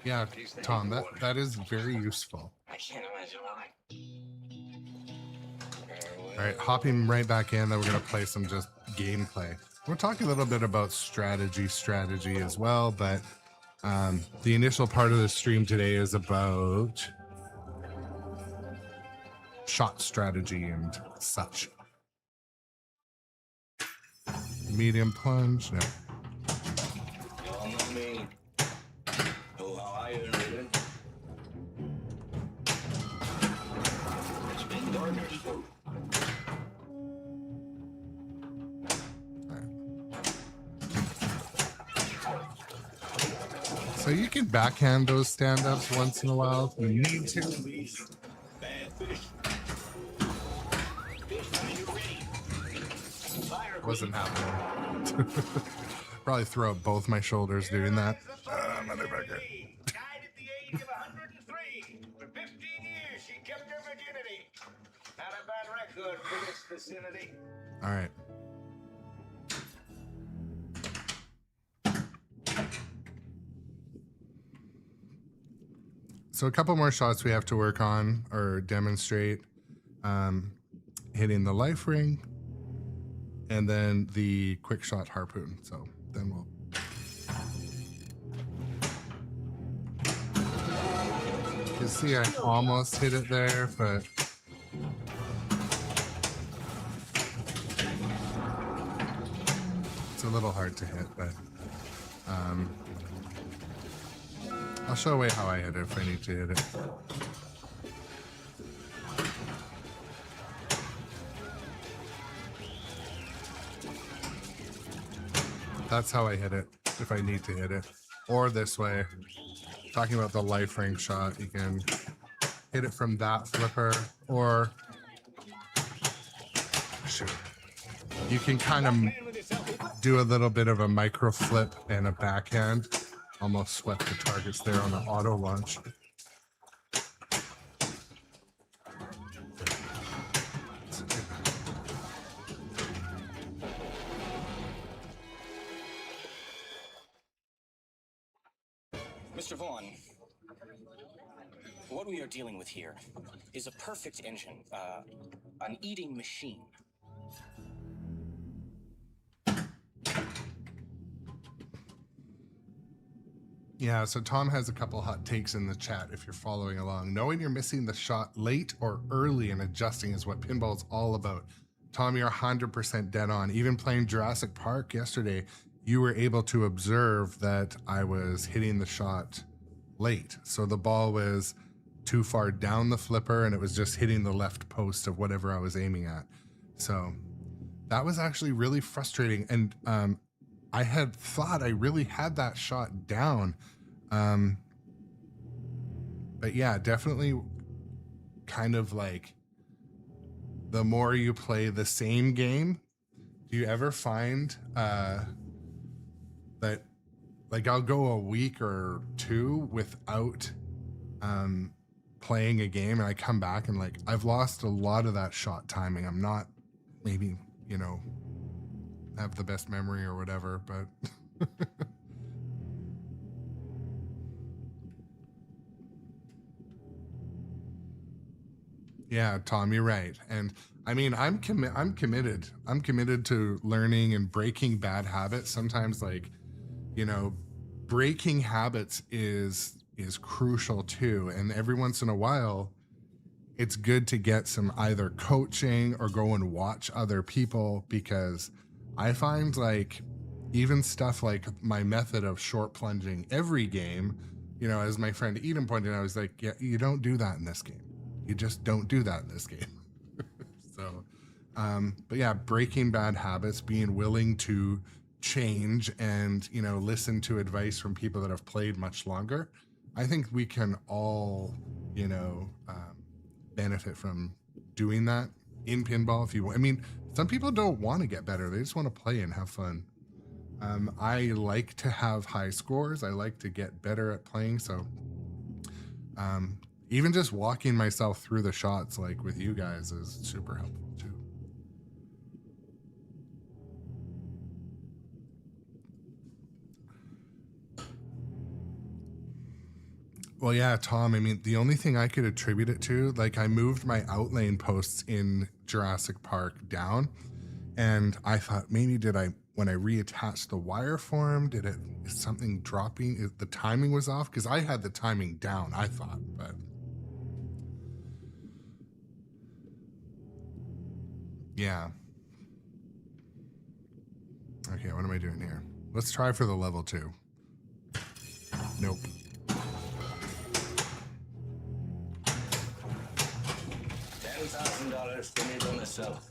Yeah, Tom, that is very useful. I can't imagine why. All right, hopping right back in, then we're gonna play some just gameplay. We're talking a little bit about strategy as well, but the initial part of the stream today is about shot strategy and such. Medium plunge, no. You all know me. Know how I earn a living. It's been Gardner's food. So you can backhand those stand-ups once in a while if you need to. Bad fish. Wasn't happening. Probably throw out both my shoulders doing that. Motherfucker. Died at the age of 103. For 15 years, she kept her virginity. Not a bad record for this vicinity. All right. So a couple more shots we have to work on or demonstrate. Hitting the life ring and then the quick shot harpoon. So then we'll... You can see I almost hit it there, but... It's a little hard to hit, but... I'll show away how I hit it if I need to hit it. That's how I hit it, if I need to hit it. Or this way. Talking about the life ring shot, you can hit it from that flipper, or... Shoot. You can kind of do a little bit of a micro flip and a backhand. Almost swept the targets there on the auto launch. Mr. Vaughn, what we are dealing with here is a perfect engine, an eating machine. Yeah, so Tom has a couple hot takes in the chat if you're following along. Knowing you're missing the shot late or early and adjusting is what pinball's all about. Tom, you're 100% dead on. Even playing Jurassic Park yesterday, you were able to observe that I was hitting the shot late. So the ball was too far down the flipper and it was just hitting the left post of whatever I was aiming at. So that was actually really frustrating. And I had thought I really had that shot down. But yeah, definitely kind of like the more you play the same game, do you ever find that like I'll go a week or two without playing a game, and I come back and like I've lost a lot of that shot timing. I'm not maybe, you know, have the best memory or whatever, but yeah, Tom, you're right. And I mean, I'm committed. I'm committed to learning and breaking bad habits. Sometimes, like, you know, breaking habits is crucial too. And every once in a while, it's good to get some either coaching or go and watch other people, because I find like even stuff like my method of short plunging every game, you know, as my friend Eden pointed out, I was like, yeah, you don't do that in this game. You just don't do that in this game. So, but yeah, breaking bad habits, being willing to change and, you know, listen to advice from people that have played much longer. I think we can all, you know, benefit from doing that in pinball. If you, I mean, some people don't want to get better. They just want to play and have fun. I like to have high scores. I like to get better at playing. So, even just walking myself through the shots, like with you guys, is super helpful too. Well, yeah, Tom, I mean, the only thing I could attribute it to, like I moved my outlane posts in Jurassic Park down, and I thought maybe when I reattached the wire form, is something dropping? The timing was off, because I had the timing down, I thought, but. Yeah. Okay, what am I doing here? Let's try for the level 2. Nope. $10,000 to me by myself.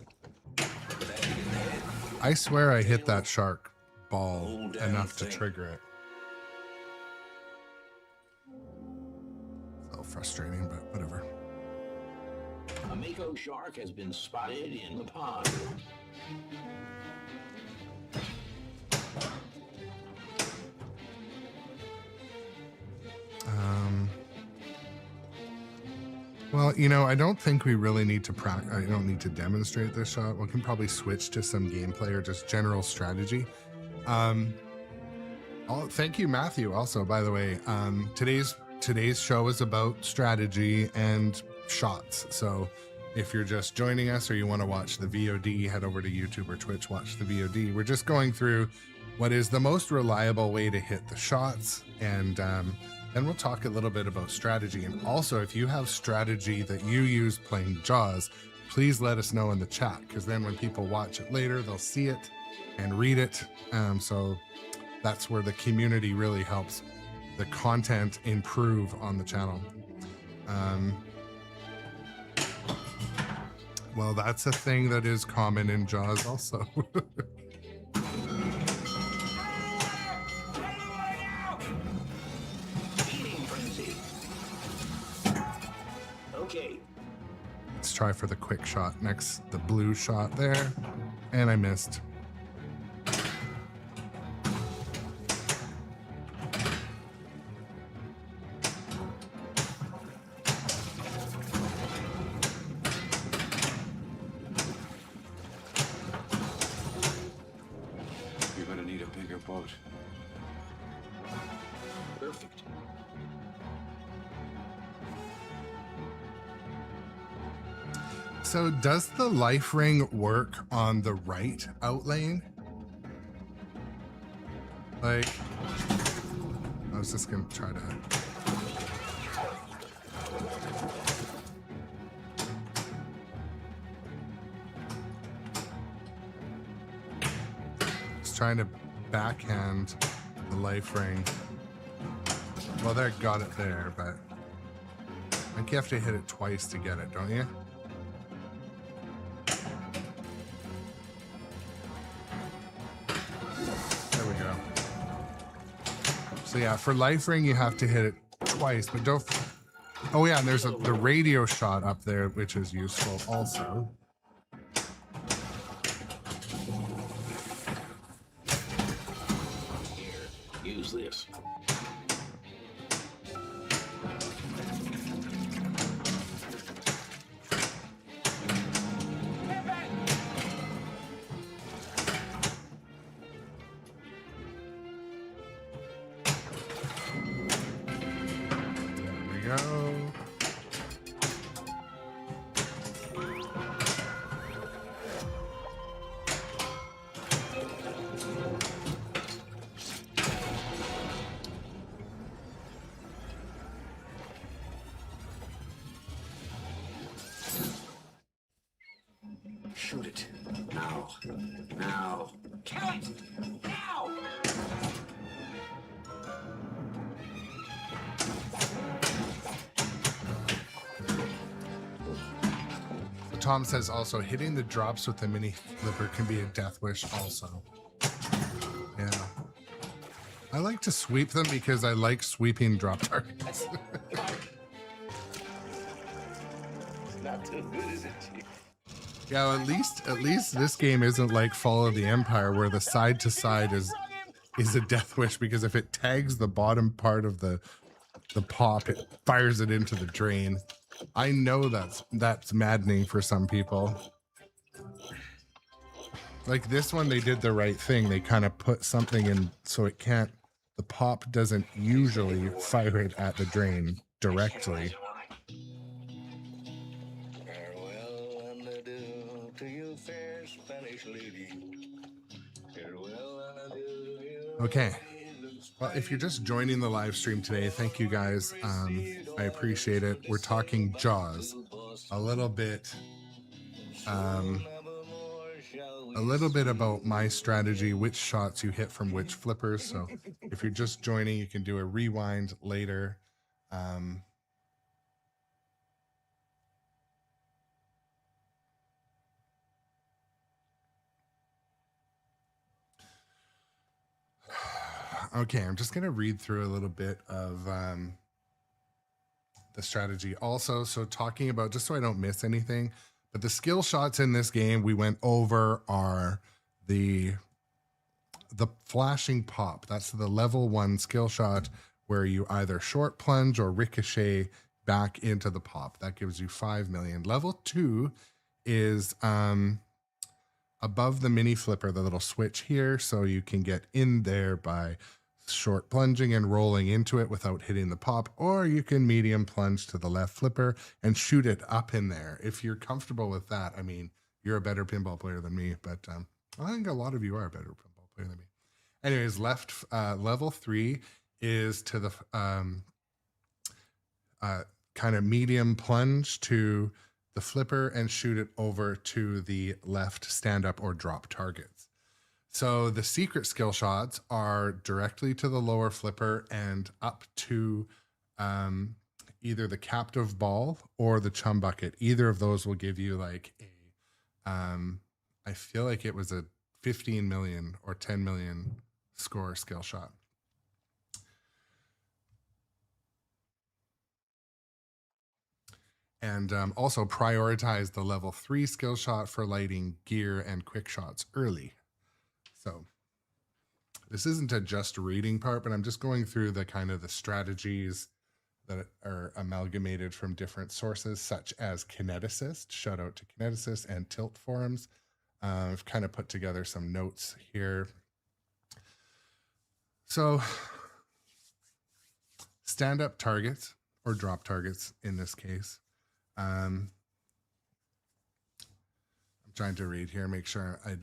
I swear I hit that shark ball enough to trigger it. A little frustrating, but whatever. A mako shark has been spotted in the pond. Well, you know, I don't think we really need to I don't need to demonstrate this shot. We can probably switch to some gameplay or just general strategy. Thank you, Matthew, also, by the way. Today's show is about strategy and shots. So if you're just joining us or you want to watch the VOD, head over to YouTube or Twitch, watch the VOD. We're just going through what is the most reliable way to hit the shots, and then we'll talk a little bit about strategy. And also, if you have strategy that you use playing Jaws, please let us know in the chat, because then when people watch it later, they'll see it and read it. So that's where the community really helps the content improve on the channel. Well, that's a thing that is common in Jaws also. Okay. Let's try for the quick shot next, the blue shot there, and I missed. You're gonna need a bigger boat. Perfect. So does the life ring work on the right outlane? Like, I was just gonna try to. Just trying to backhand the life ring. Well, there, got it there, but I think you have to hit it twice to get it, don't you? So yeah, for life ring, you have to hit it twice, but don't. Oh yeah, and there's the radio shot up there, which is useful also. Here, use this. There we go. Shoot it. Now. Now. Kill it! Now! Tom says also hitting the drops with the mini flipper can be a death wish also. Yeah. I like to sweep them because I like sweeping drop targets. Not too good, is it, Chief? Yeah, well, at least this game isn't like Fall of the Empire where the side to side is a death wish, because if it tags the bottom part of the pop, it fires it into the drain. I know that's maddening for some people. Like this one, they did the right thing. They kind of put something in so it can't, the pop doesn't usually fire it at the drain directly. Farewell and adieu to you, fair Spanish lady. Farewell and adieu. Okay. Well, if you're just joining the live stream today, thank you guys. I appreciate it. We're talking Jaws, a little bit about my strategy, which shots you hit from which flippers. So if you're just joining, you can do a rewind later. Okay, I'm just going to read through a little bit of the strategy also. So talking about, just so I don't miss anything, but the skill shots in this game we went over are the flashing pop. That's the level 1 skill shot where you either short plunge or ricochet back into the pop. That gives you 5 million. Level 2 is above the mini flipper, the little switch here, so you can get in there by short plunging and rolling into it without hitting the pop, or you can medium plunge to the left flipper and shoot it up in there. If you're comfortable with that, I mean, you're a better pinball player than me, but I think a lot of you are a better pinball player than me. Anyways, level 3 is to the kind of medium plunge to the flipper and shoot it over to the left stand-up or drop targets. So the secret skill shots are directly to the lower flipper and up to either the captive ball or the chum bucket. Either of those will give you like a, I feel like it was a 15 million or 10 million score skill shot. And also prioritize the level 3 skill shot for lighting gear and quick shots early. So this isn't a just reading part, but I'm just going through the kind of the strategies that are amalgamated from different sources, such as Kineticist. Shout out to Kineticist and Tilt Forums. I've kind of put together some notes here. So stand-up targets, or drop targets in this case. I'm trying to read here, make sure I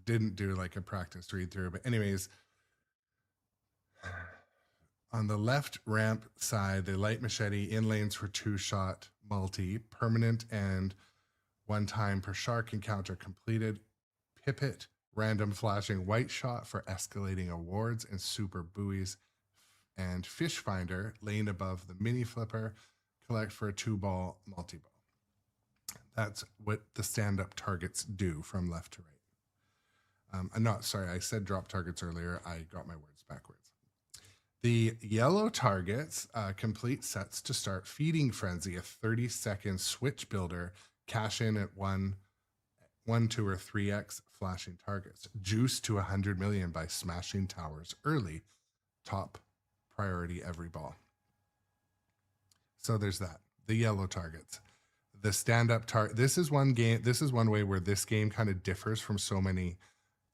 didn't do like a practice read through. But anyways, on the left ramp side, the light machete in lanes for 2-shot multi, permanent and 1 time per shark encounter completed. Pipet, random flashing white shot for escalating awards and super buoys. And fish finder, lane above the mini flipper, collect for a 2-ball multi-ball. That's what the stand-up targets do from left to right. I'm not, sorry, I said drop targets earlier. I got my words backwards. The yellow targets complete sets to start Feeding Frenzy, a 30-second switch builder, cash in at 1, 2, or 3x flashing targets. Juice to 100 million by smashing towers early. top priority every ball. So there's that. The yellow targets. The stand-up target. This is one way where this game kind of differs from so many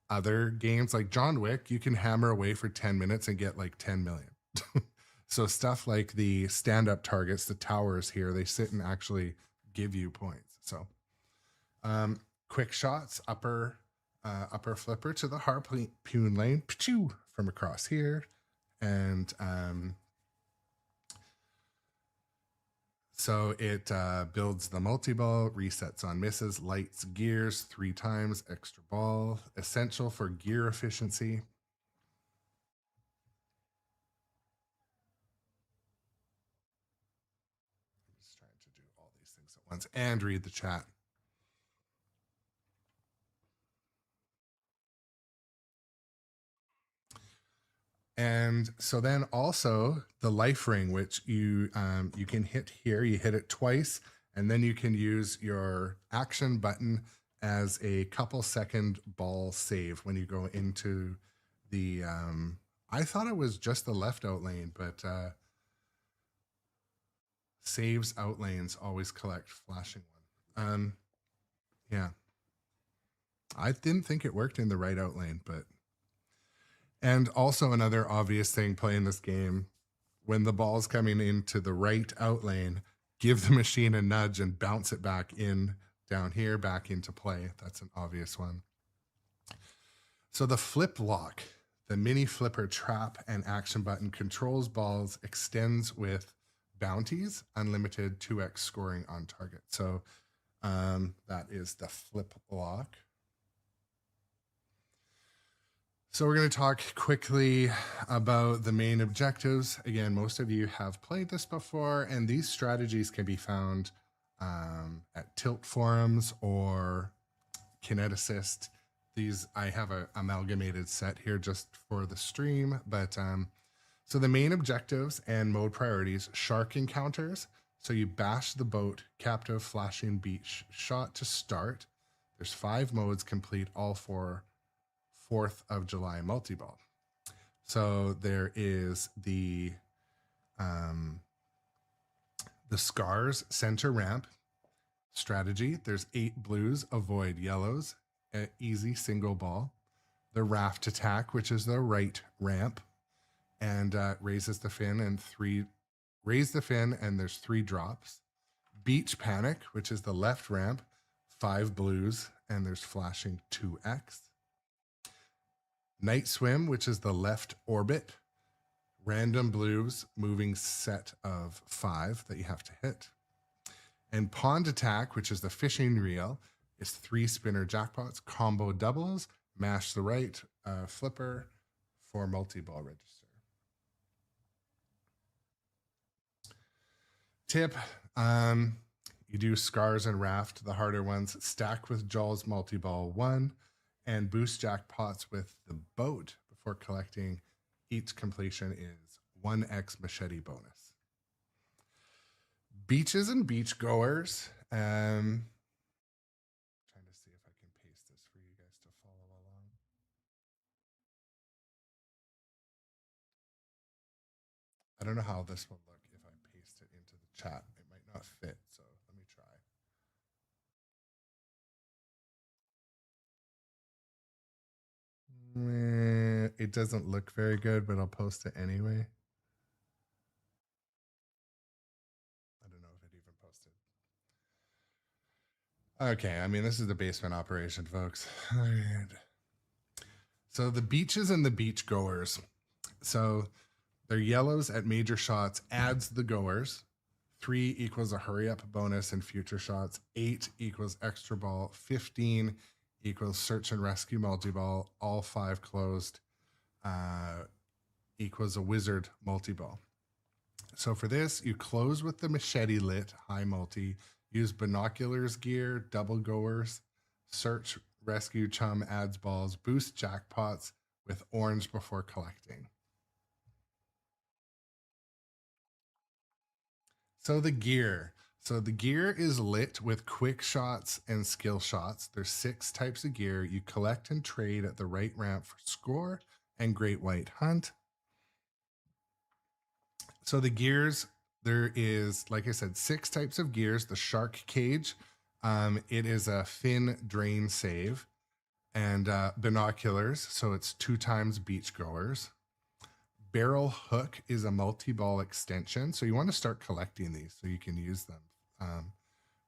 other games. Like John Wick, you can hammer away for 10 minutes and get like 10 million. So stuff like the stand-up targets, the towers here, they sit and actually give you points. So quick shots, upper flipper to the harpoon lane, from across here. And so it builds the multi-ball, resets on misses, lights gears 3 times, extra ball, essential for gear efficiency. I'm just trying to do all these things at once and read the chat. And so then also the life ring, which you can hit here. You hit it twice, and then you can use your action button as a couple second ball save when you go into the. I thought it was just the left out lane, but saves out lanes always collect flashing one. Yeah, I didn't think it worked in the right out lane, but. And also another obvious thing playing this game, when the ball's coming into the right out lane, give the machine a nudge and bounce it back in down here, back into play. That's an obvious one. So the flip lock, the mini flipper trap and action button controls balls, extends with bounties, unlimited 2x scoring on target. So that is the flip lock. So we're going to talk quickly about the main objectives. Again, most of you have played this before, and these strategies can be found at Tilt forums or Kineticist. These, I have an amalgamated set here just for the stream, but so the main objectives and mode priorities: shark encounters. So you bash the boat, captive, flashing, beach, shot to start. There's 5 modes, complete all 4 4th of July multi-ball. So there is the Scars center ramp strategy. There's 8 blues, avoid yellows, easy single ball. The raft attack, which is the right ramp, and raises the fin and raise the fin, and there's 3 drops. Beach panic, which is the left ramp, 5 blues, and there's flashing 2x. Night swim, which is the left orbit, random blues, moving set of 5 that you have to hit. And pond attack, which is the fishing reel, is 3 spinner jackpots, combo doubles, mash the right flipper for multi-ball register. Tip, you do Scars and Raft, the harder ones, stack with Jaws multi-ball 1, and boost jackpots with the boat before collecting. Each completion is 1x machete bonus. Beaches and beach goers. Trying to see if I can paste this for you guys to follow along. I don't know how this will look if I paste it into the chat. It might not fit, so let me try. It doesn't look very good, but I'll post it anyway. I don't know if it even posted. Okay, I mean, this is the basement operation, folks. All right. So the beaches and the beach goers. So they're yellows at major shots, adds the goers. 3 equals a hurry up bonus in future shots. 8 equals extra ball. 15 equals search and rescue multi-ball. All 5 closed equals a wizard multi-ball. So for this, you close with the machete lit high multi, use binoculars gear, double goers, search, rescue, chum, adds balls, boost jackpots with orange before collecting. So the gear. So the gear is lit with quick shots and skill shots. There's 6 types of gear. You collect and trade at the right ramp for score and great white hunt. So the gears, there is, like I said, 6 types of gears. The shark cage, it is a fin drain save, and binoculars, so it's 2 times beachgoers. Barrel hook is a multi-ball extension, so you want to start collecting these so you can use them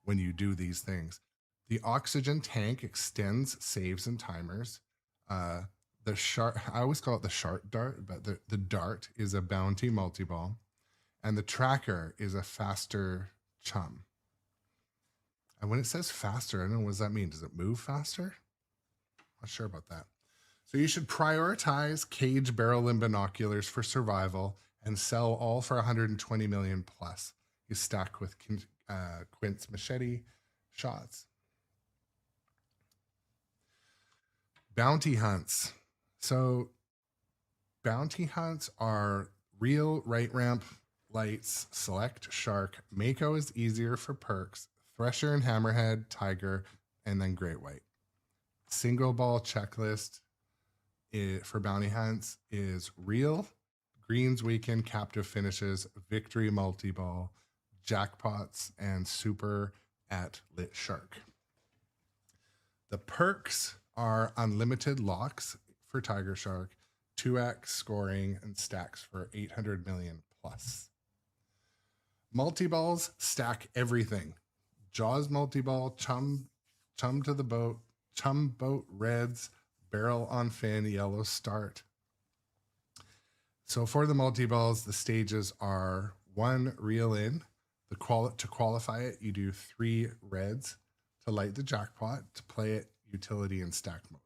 when you do these things. The oxygen tank extends saves and timers. The shark, I always call it the shark dart, but the dart is a bounty multi-ball. And the tracker is a faster chum. And when it says faster, I don't know, what does that mean? Does it move faster? Not sure about that. So you should prioritize cage, barrel, and binoculars for survival and sell all for 120 million plus. You stack with Quint's machete shots. Bounty hunts. So bounty hunts are real right ramp lights, select shark. Mako is easier for perks. Thresher and hammerhead, tiger, and then great white. Single ball checklist for bounty hunts is real, greens weekend, captive finishes, victory multi-ball, jackpots, and super at lit shark. The perks are unlimited locks for tiger shark, 2x scoring, and stacks for 800 million plus. Multi-balls stack everything. Jaws multi-ball, chum to the boat, chum boat reds, barrel on fin, yellow start. So for the multi-balls, the stages are 1 reel in. To qualify it, you do 3 reds to light the jackpot. To play it, utility and stack modes.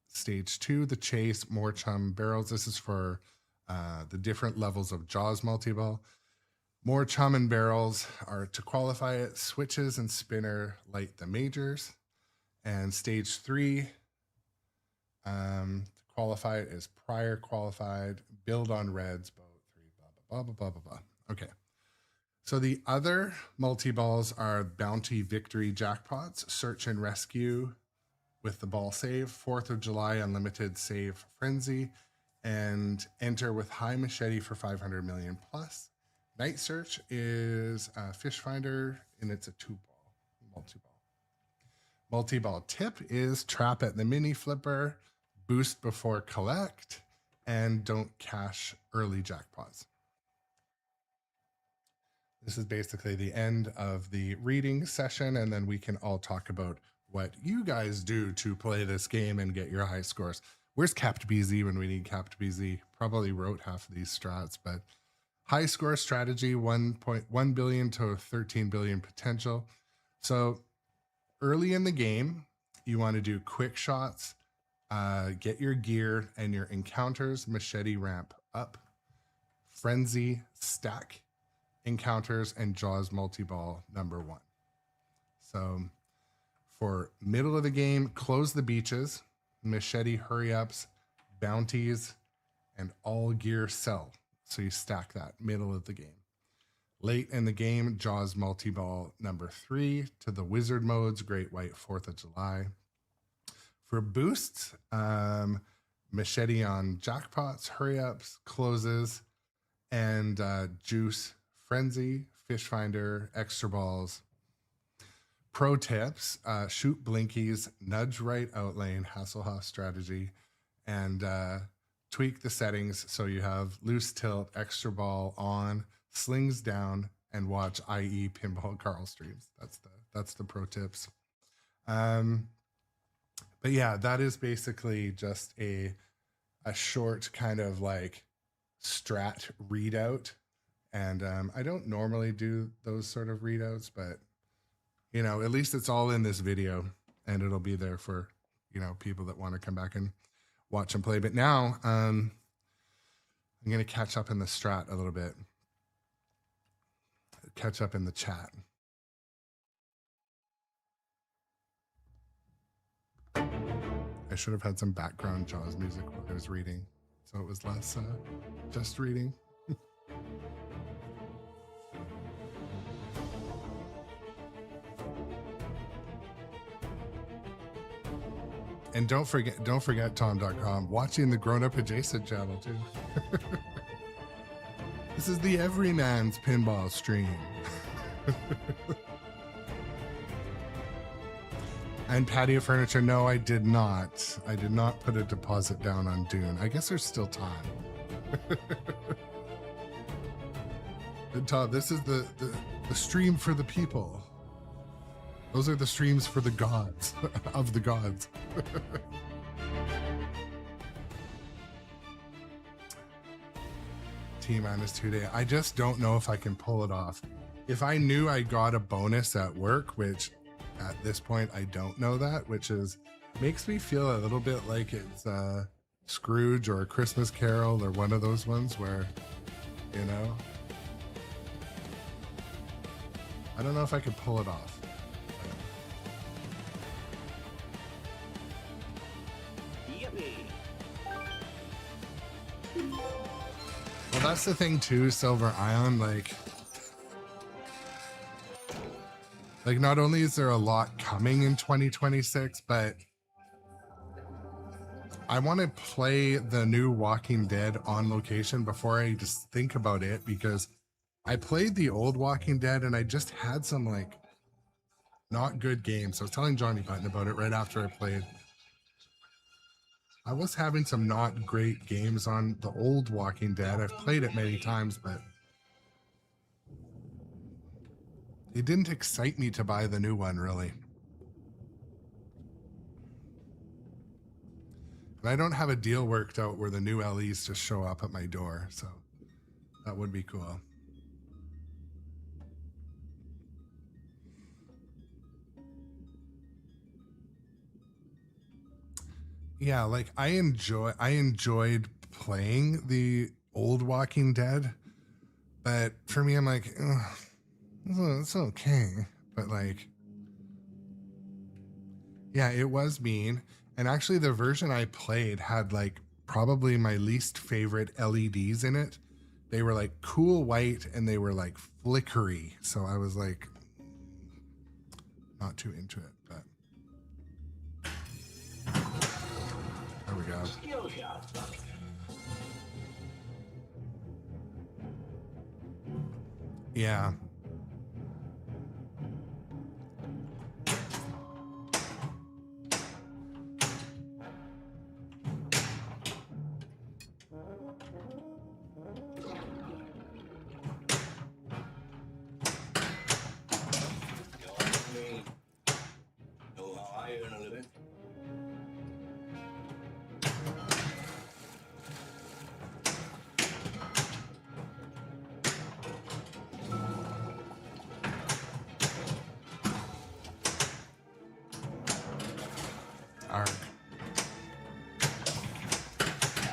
Stage 2, the chase, more chum barrels. This is for the different levels of Jaws multi-ball. More chum and barrels are to qualify it. Switches and spinner light the majors. And stage 3, to qualify it is prior qualified, build on reds, boat 3, blah, blah, blah, blah, blah, blah. Okay. So the other multi-balls are bounty victory jackpots, search and rescue with the ball save, 4th of July unlimited save frenzy, and enter with high machete for 500 million plus. Night search is a fish finder, and it's a 2-ball multi-ball. Multi-ball tip is trap at the mini flipper, boost before collect, and don't cash early jackpots. This is basically the end of the reading session, and then we can all talk about what you guys do to play this game and get your high scores. Where's Capt BZ when we need Capt BZ? Probably wrote half of these strats, but high score strategy, 1.1 billion to 13 billion potential. So early in the game, you want to do quick shots, get your gear and your encounters, machete ramp up, frenzy, stack, encounters, and Jaws multi-ball number 1. So for middle of the game, close the beaches, machete hurry-ups, bounties, and all gear sell. So you stack that middle of the game. Late in the game, Jaws multi-ball number 3 to the wizard modes, Great White, 4th of July. For boosts, machete on jackpots, hurry-ups, closes, and juice, frenzy, fish finder, extra balls. Pro tips, shoot blinkies, nudge right outlane, Hasselhoff strategy, and tweak the settings so you have loose tilt, extra ball on, slings down, and watch IE Pinball Carl streams. That's the pro tips. But yeah, that is basically just a short kind of like strat readout. And I don't normally do those sort of readouts, but you know, at least it's all in this video and it'll be there for, you know, people that want to come back and watch and play. But now I'm going to catch up in the strat a little bit, catch up in the chat. I should have had some background Jaws music while I was reading, so it was less just reading. And don't forget Tom.com watching the Grown Up Adjacent channel too. This is the Everyman's Pinball stream. And patio furniture, no, I did not. I did not put a deposit down on Dune. I guess there's still time. And Todd, this is the stream for the people. Those are the streams for the gods, of the gods. T-minus 2 days. I just don't know if I can pull it off. If I knew I got a bonus at work, which at this point I don't know that, which is makes me feel a little bit like it's Scrooge or A Christmas Carol or one of those ones where, you know, I don't know if I could pull it off. Well, that's the thing too, Silver Ion, like not only is there a lot coming in 2026, but I want to play the new Walking Dead on location before I just think about it, because I played the old Walking Dead and I just had some like not good games. I was telling Johnny Button about it right after I played. I was having some not great games on the old Walking Dead. I've played it many times, but it didn't excite me to buy the new one, really. And I don't have a deal worked out where the new LEs just show up at my door, so that would be cool. Yeah, like I enjoyed playing the old Walking Dead, but for me, I'm like, it's okay. But like, yeah, it was mean. And actually the version I played had like probably my least favorite LEDs in it. They were like cool white and they were like flickery. So I was like, not too into it, but. There we go. Yeah. Know how I earn a living? Arg.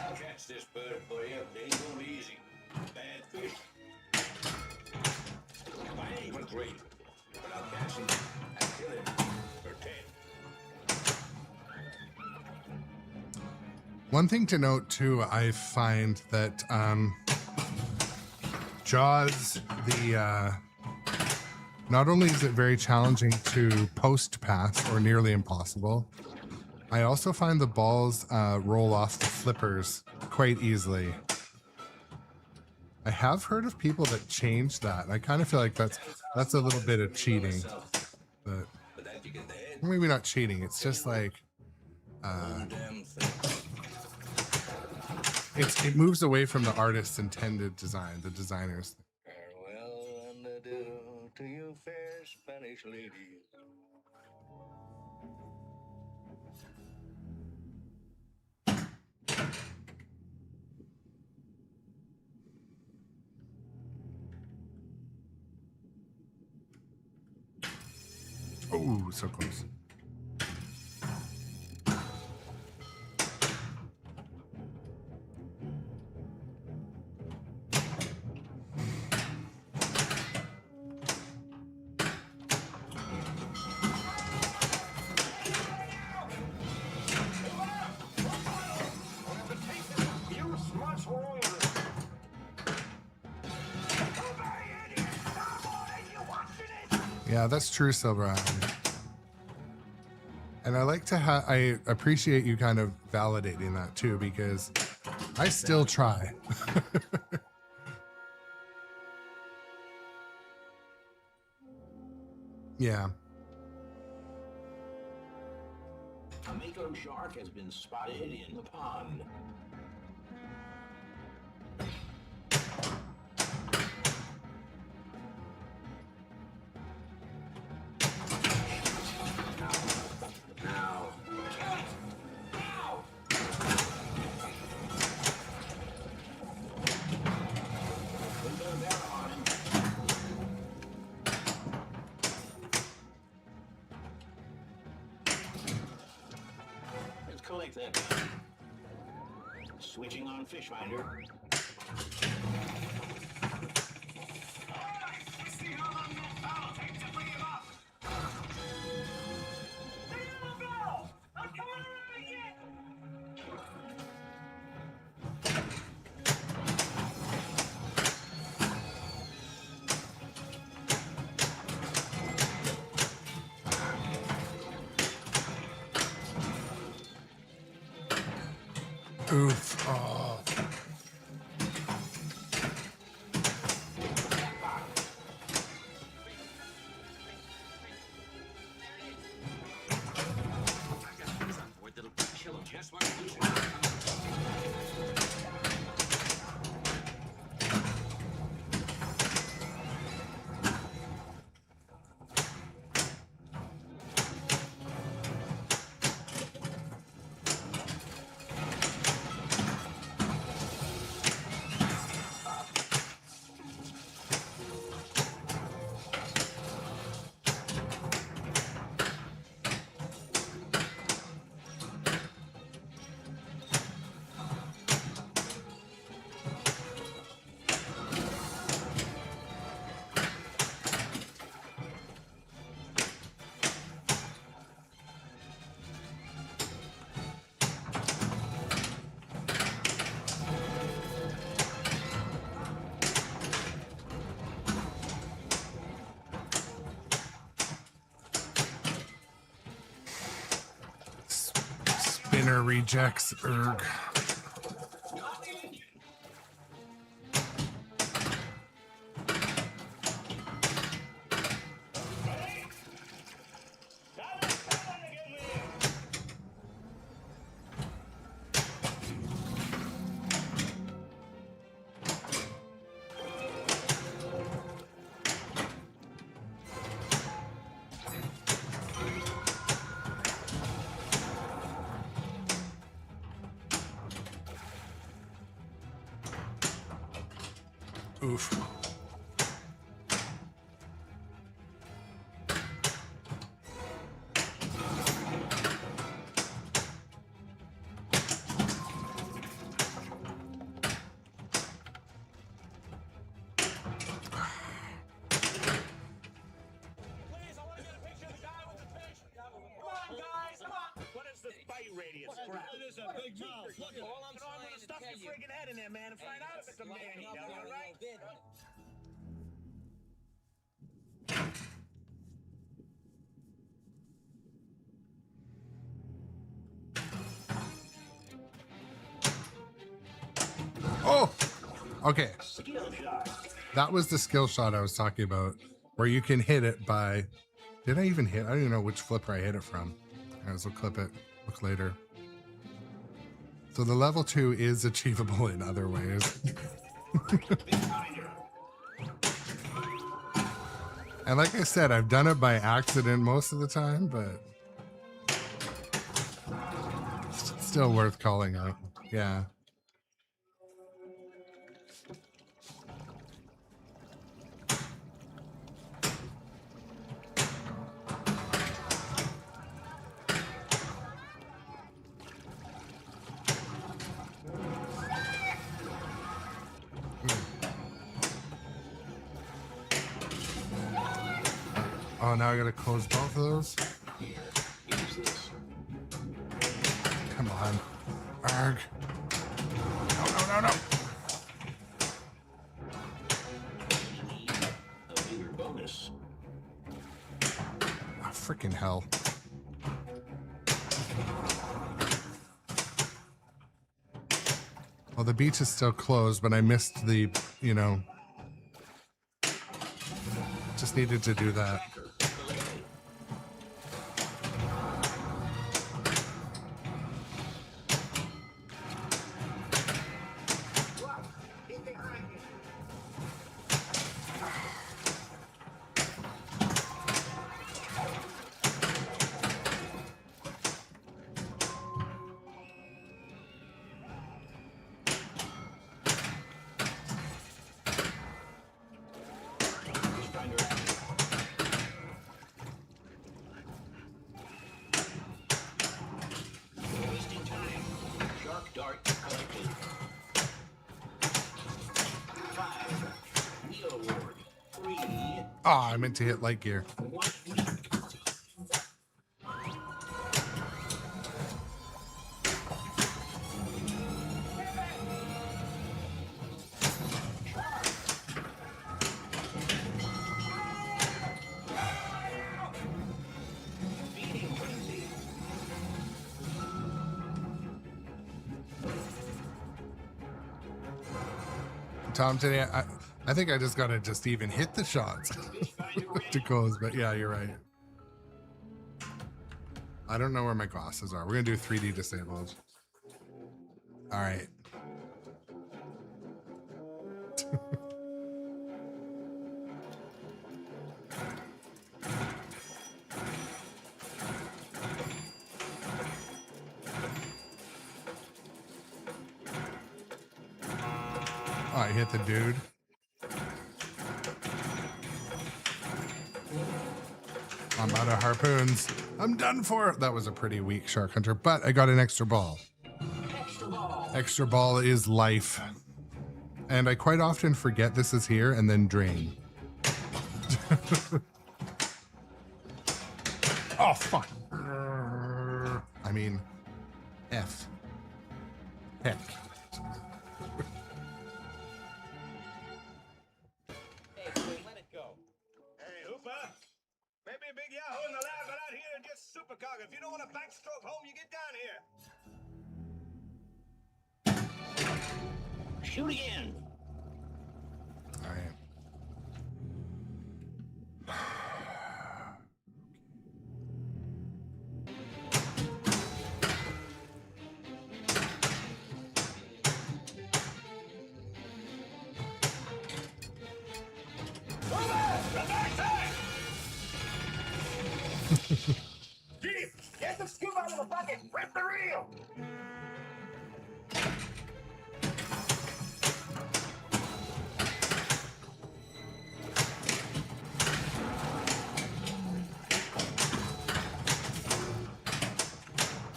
I'll catch this bird for you. It ain't gonna be easy. Bad fish. I ain't but great, but I'll catch him and kill him for 10. One thing to note too, I find that Jaws, not only is it very challenging to post pass or nearly impossible, I also find the balls roll off the flippers quite easily. I have heard of people that change that. I kind of feel like that's a little bit of cheating, but maybe not cheating. It's just like it moves away from the artist's intended design, the designers. Farewell and adieu to you fair Spanish ladies. Oh, so close. Yeah, that's true, Silver Island. And I like to I appreciate you kind of validating that too, because I still try. Yeah. A mako shark has been spotted in the pond. Now. Let's collect that. Switching on fish finder. Oof. Oh. Spinner rejects. Erg. Oof. Radius crap. It is a big mouth. Look at all I'm gonna stuff your friggin' head in there, man, and find out if it's a man eater, all right? Oh, okay. That was the skill shot I was talking about, where you can hit it by. Did I even hit? I don't even know which flipper I hit it from. Guys, we'll clip it. Look later. So the level 2 is achievable in other ways. And like I said, I've done it by accident most of the time, but it's still worth calling out. Yeah. Oh, now I gotta close both of those? Come on. Arg. No, no, no, no. A bigger bonus. Oh, freaking hell. Well, the beach is still closed, but I missed the, you know, just needed to do that. Wasting time. Shark dart collected. 5. Wheel award. 3. Ah, I meant to hit light gear. 1 week. Feeding frenzy. Tom, today, I think I just got to just even hit the shots to close, but yeah, you're right. I don't know where my glasses are. We're going to do 3D disabled. All right. Oh, I hit the dude. I'm out of harpoons. I'm done for. That was a pretty weak shark hunter, but I got an extra ball. Extra ball is life. And I quite often forget this is here and then drain. Oh, fuck. I mean, F. Heck. Hey, Hooper. Maybe a big yahoo in the lab, but out here just supercargo. If you don't want to backstroke home, you get down here. Shoot again. All right. Jeep, get the scoop out of the bucket. Rip the reel.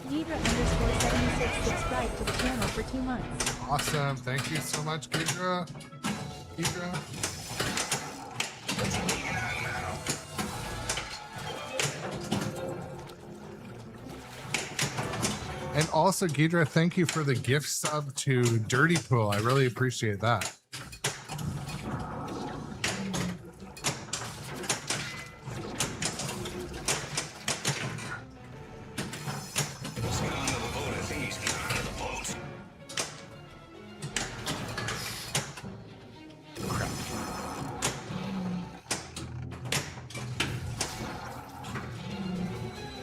Deidre_76 subscribed to the channel for 2 months. Awesome. Thank you so much, Gidra. Gidra. And also, Gidra, thank you for the gift sub to Dirty Pool. I really appreciate that.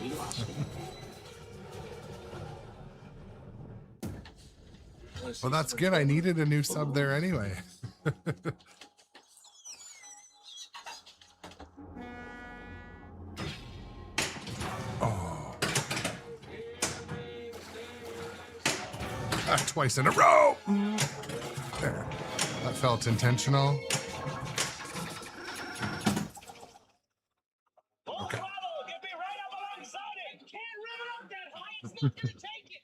We lost him. Well, that's good. I needed a new sub there anyway. Oh. Twice in a row. There. That felt intentional. Full throttle. Get me right up alongside it. Can't run it up that high. It's not gonna take it.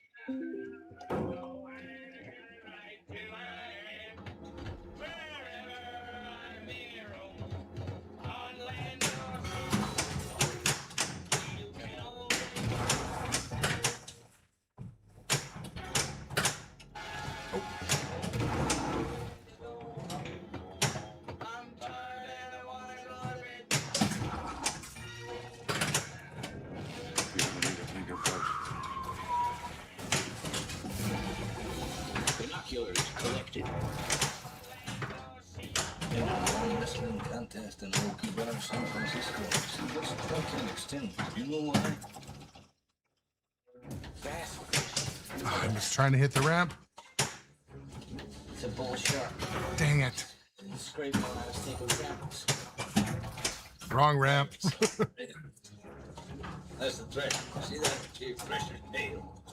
Listen, you know what? Fast. Oh, I'm just trying to hit the ramp. It's a bull shark. Dang it. Scrape one out of staple samples. Wrong ramp. That's the threat. See that? Chief Pressure's nail.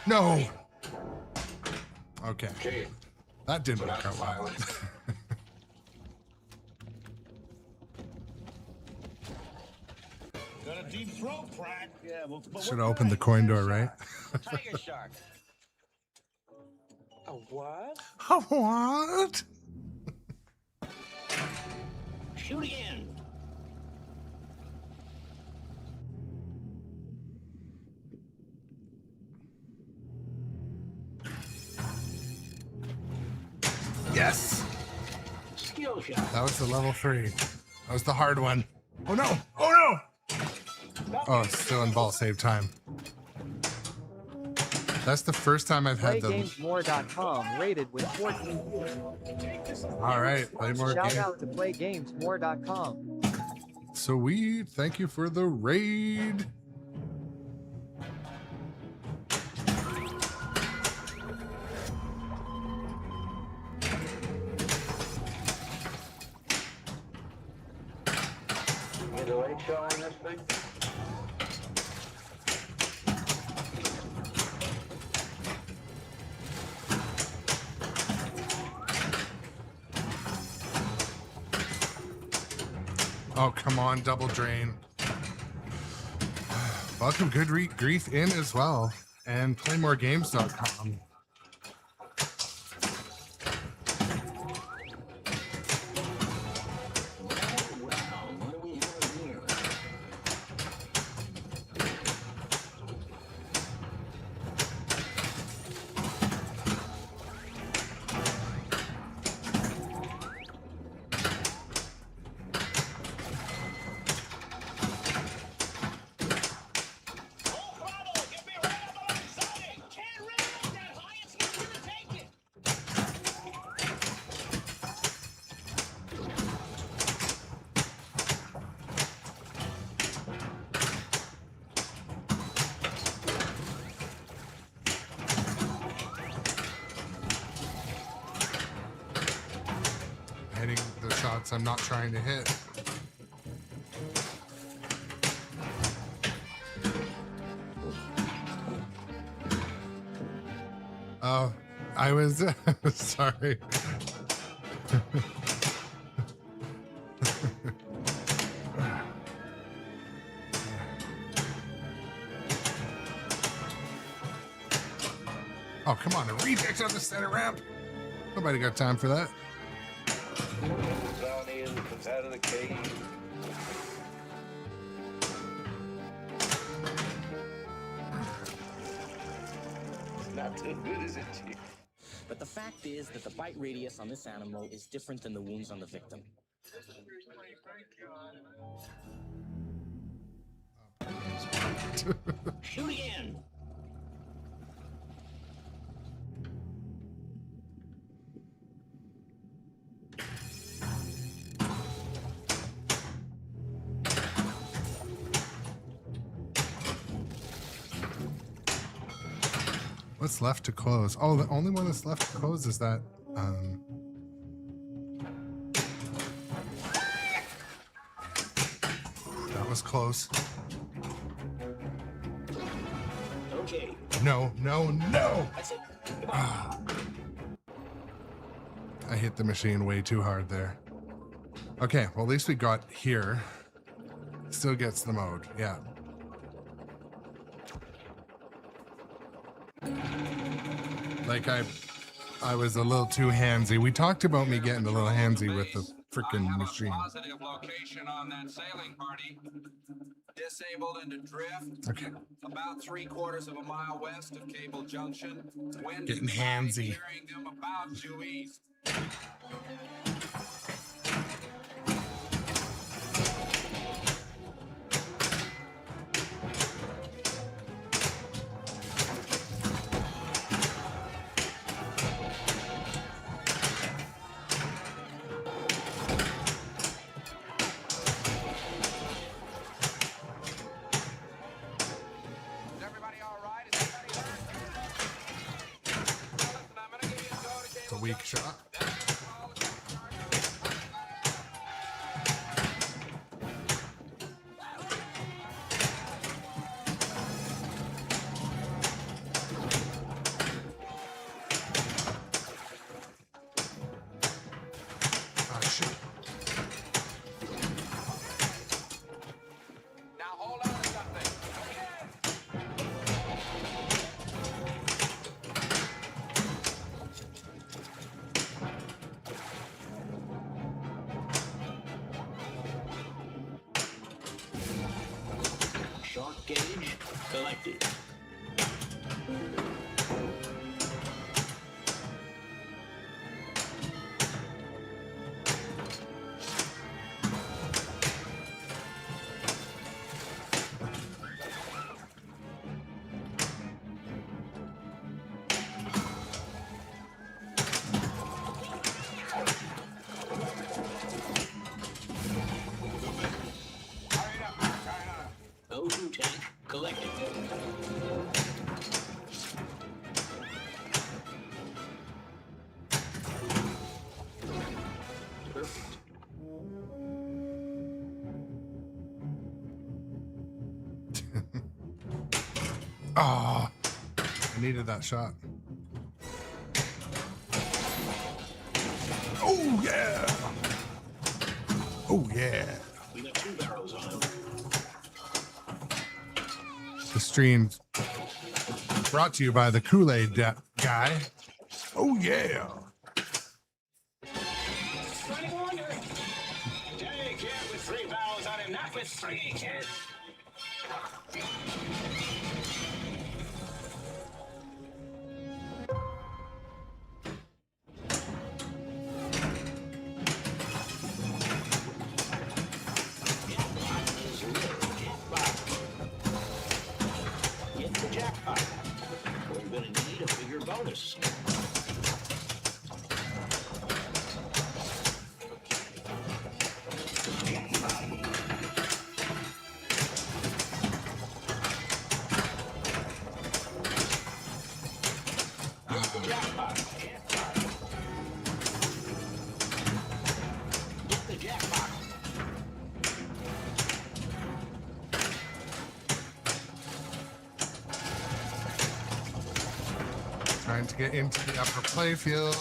No. Okay. Okay. That didn't work out well. Got a deep throat, Pratt. Yeah, well, Should have opened the coin door, right? Tiger shark. A what? What? Shoot again. Yes. Skill shot. That was the level 3. That was the hard one. Oh no! Oh no! Oh, it's still in ball save time. That's the first time I've had the. PlayGamesMore.com rated with 14. All right, play more Shout games. out to PlayGamesMore.com. Sweet, thank you for the raid. You the late show on this thing? Oh, come on, double drain. Welcome Good Grief in as well. And playmoregames.com. What do we have here? Oh, Bravo, get me right up alongside it. Can't really get that high. It's not gonna take it. Hitting the shots I'm not trying to hit. Oh, I was sorry. Oh, come on, a reject on the center ramp. Nobody got time for that. Down in, comes out of the cave. It's not too good, is it, Chief? But the fact is that the bite radius on this animal is different than the wounds on the victim. Shoot again. What's left to close? Oh, the only one that's left to close is that. That was close. Okay. No, no, no! That's it. I hit the machine way too hard there. Okay, well, at least we got here. Still gets the mode, yeah. Like I was a little too handsy. We talked about me getting a little handsy with the freaking machine. Positive location on that sailing party. Disabled and adrift. Okay. About 3/4 of a mile west of Cable Junction. Wind Getting handsy. carrying them about due east. weak shot. Ah, shit. Now hold on to something. Shark gauge collected. O2 tank collected. Perfect. Ah, I needed that shot. Oh yeah! Oh yeah! We got 2 barrels on him. The stream brought to you by the Kool-Aid guy. Oh yeah! Running wonder. Take it with 3 barrels on him, not with 3, kid. Get the jackpot. We're gonna need a bigger bonus. Get the jackpot. Get the jackpot. Trying to get into the upper playfield.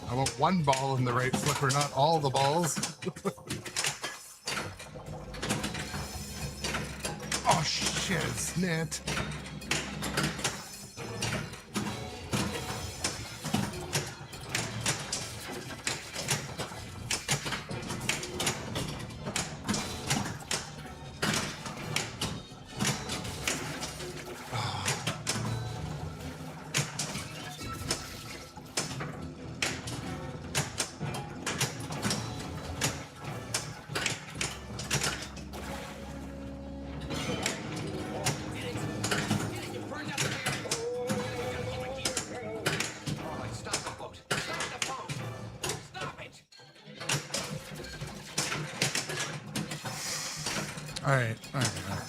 I want one ball in the right flipper, not all the balls. Oh shit, snit. All right, all right, all right.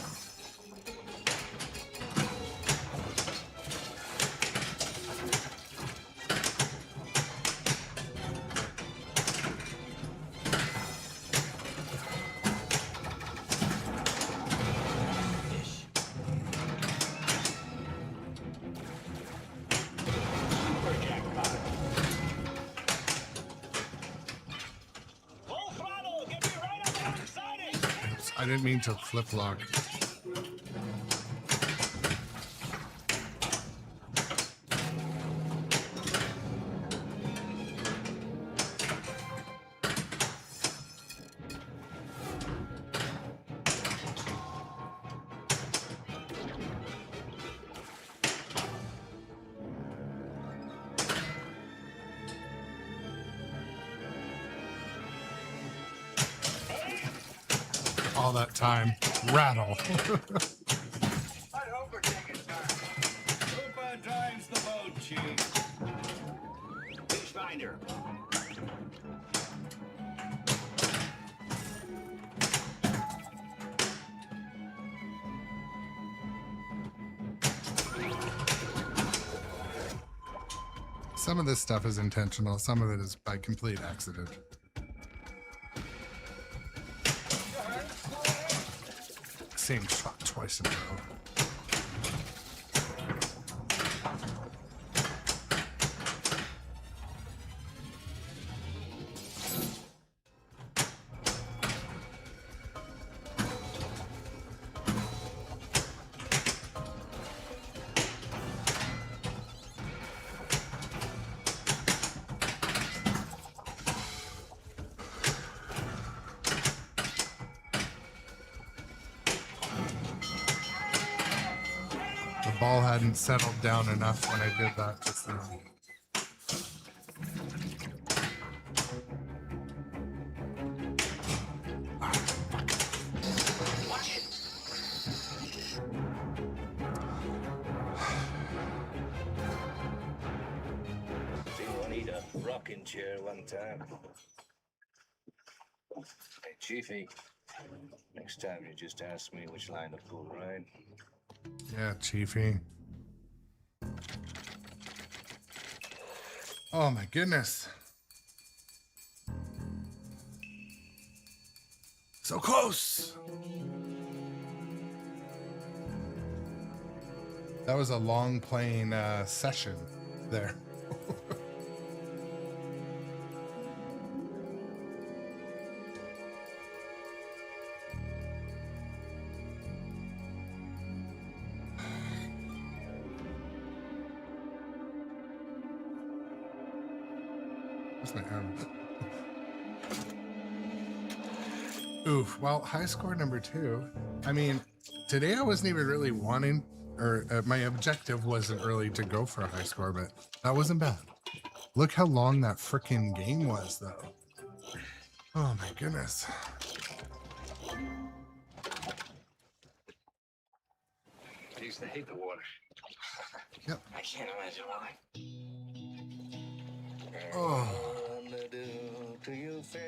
Full throttle, get me right up alongside it. Oops, I didn't mean to flip lock. All that time. Rattle. I'd hope we're taking time. Hoopa drives the boat, Chief. Fish finder. Some of this stuff is intentional, some of it is by complete accident. Same shot twice in a row. The ball hadn't settled down enough when I did that just now. See one need a rocking chair one time. Hey, Chiefy, next time you just ask me which line to pull, right? Yeah, Chiefy. Oh my goodness. So close. That was a long playing session there. Where's my arm? Oof. Well, high score number 2. I mean, today I wasn't even really wanting, or my objective wasn't really to go for a high score, but that wasn't bad. Look how long that freaking game was, though. Oh my goodness. I used to hate the water. Yep. I can't imagine why. Oh.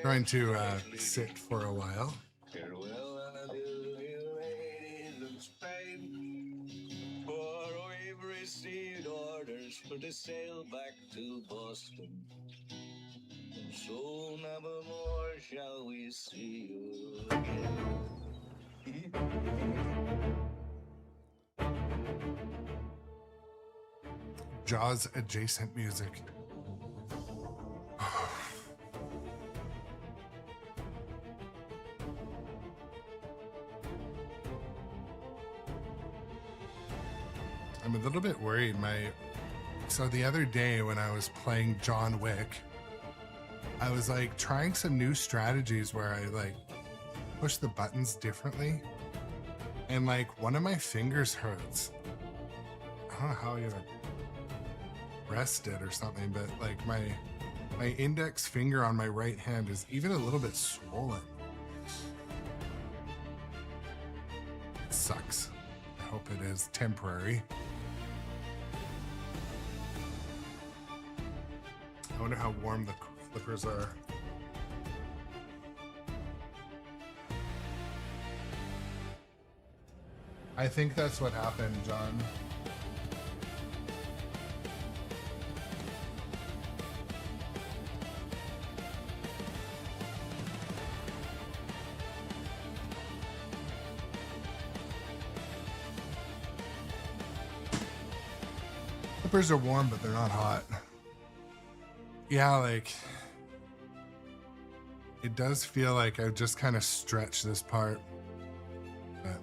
Trying to sit for a while. Farewell, and adieu, you ladies of Spain. For we've received orders for to sail back to Boston. So never more shall we see you again. Jaws adjacent music. I'm a little bit worried. So the other day when I was playing John Wick, I was like trying some new strategies where I like push the buttons differently, and like one of my fingers hurts. I don't know how you rest it or something, but like my index finger on my right hand is even a little bit swollen. It sucks. I hope it is temporary. I wonder how warm the flippers are. I think that's what happened, John. Flippers are warm, but they're not hot. Yeah, like it does feel like I've just kind of stretched this part, but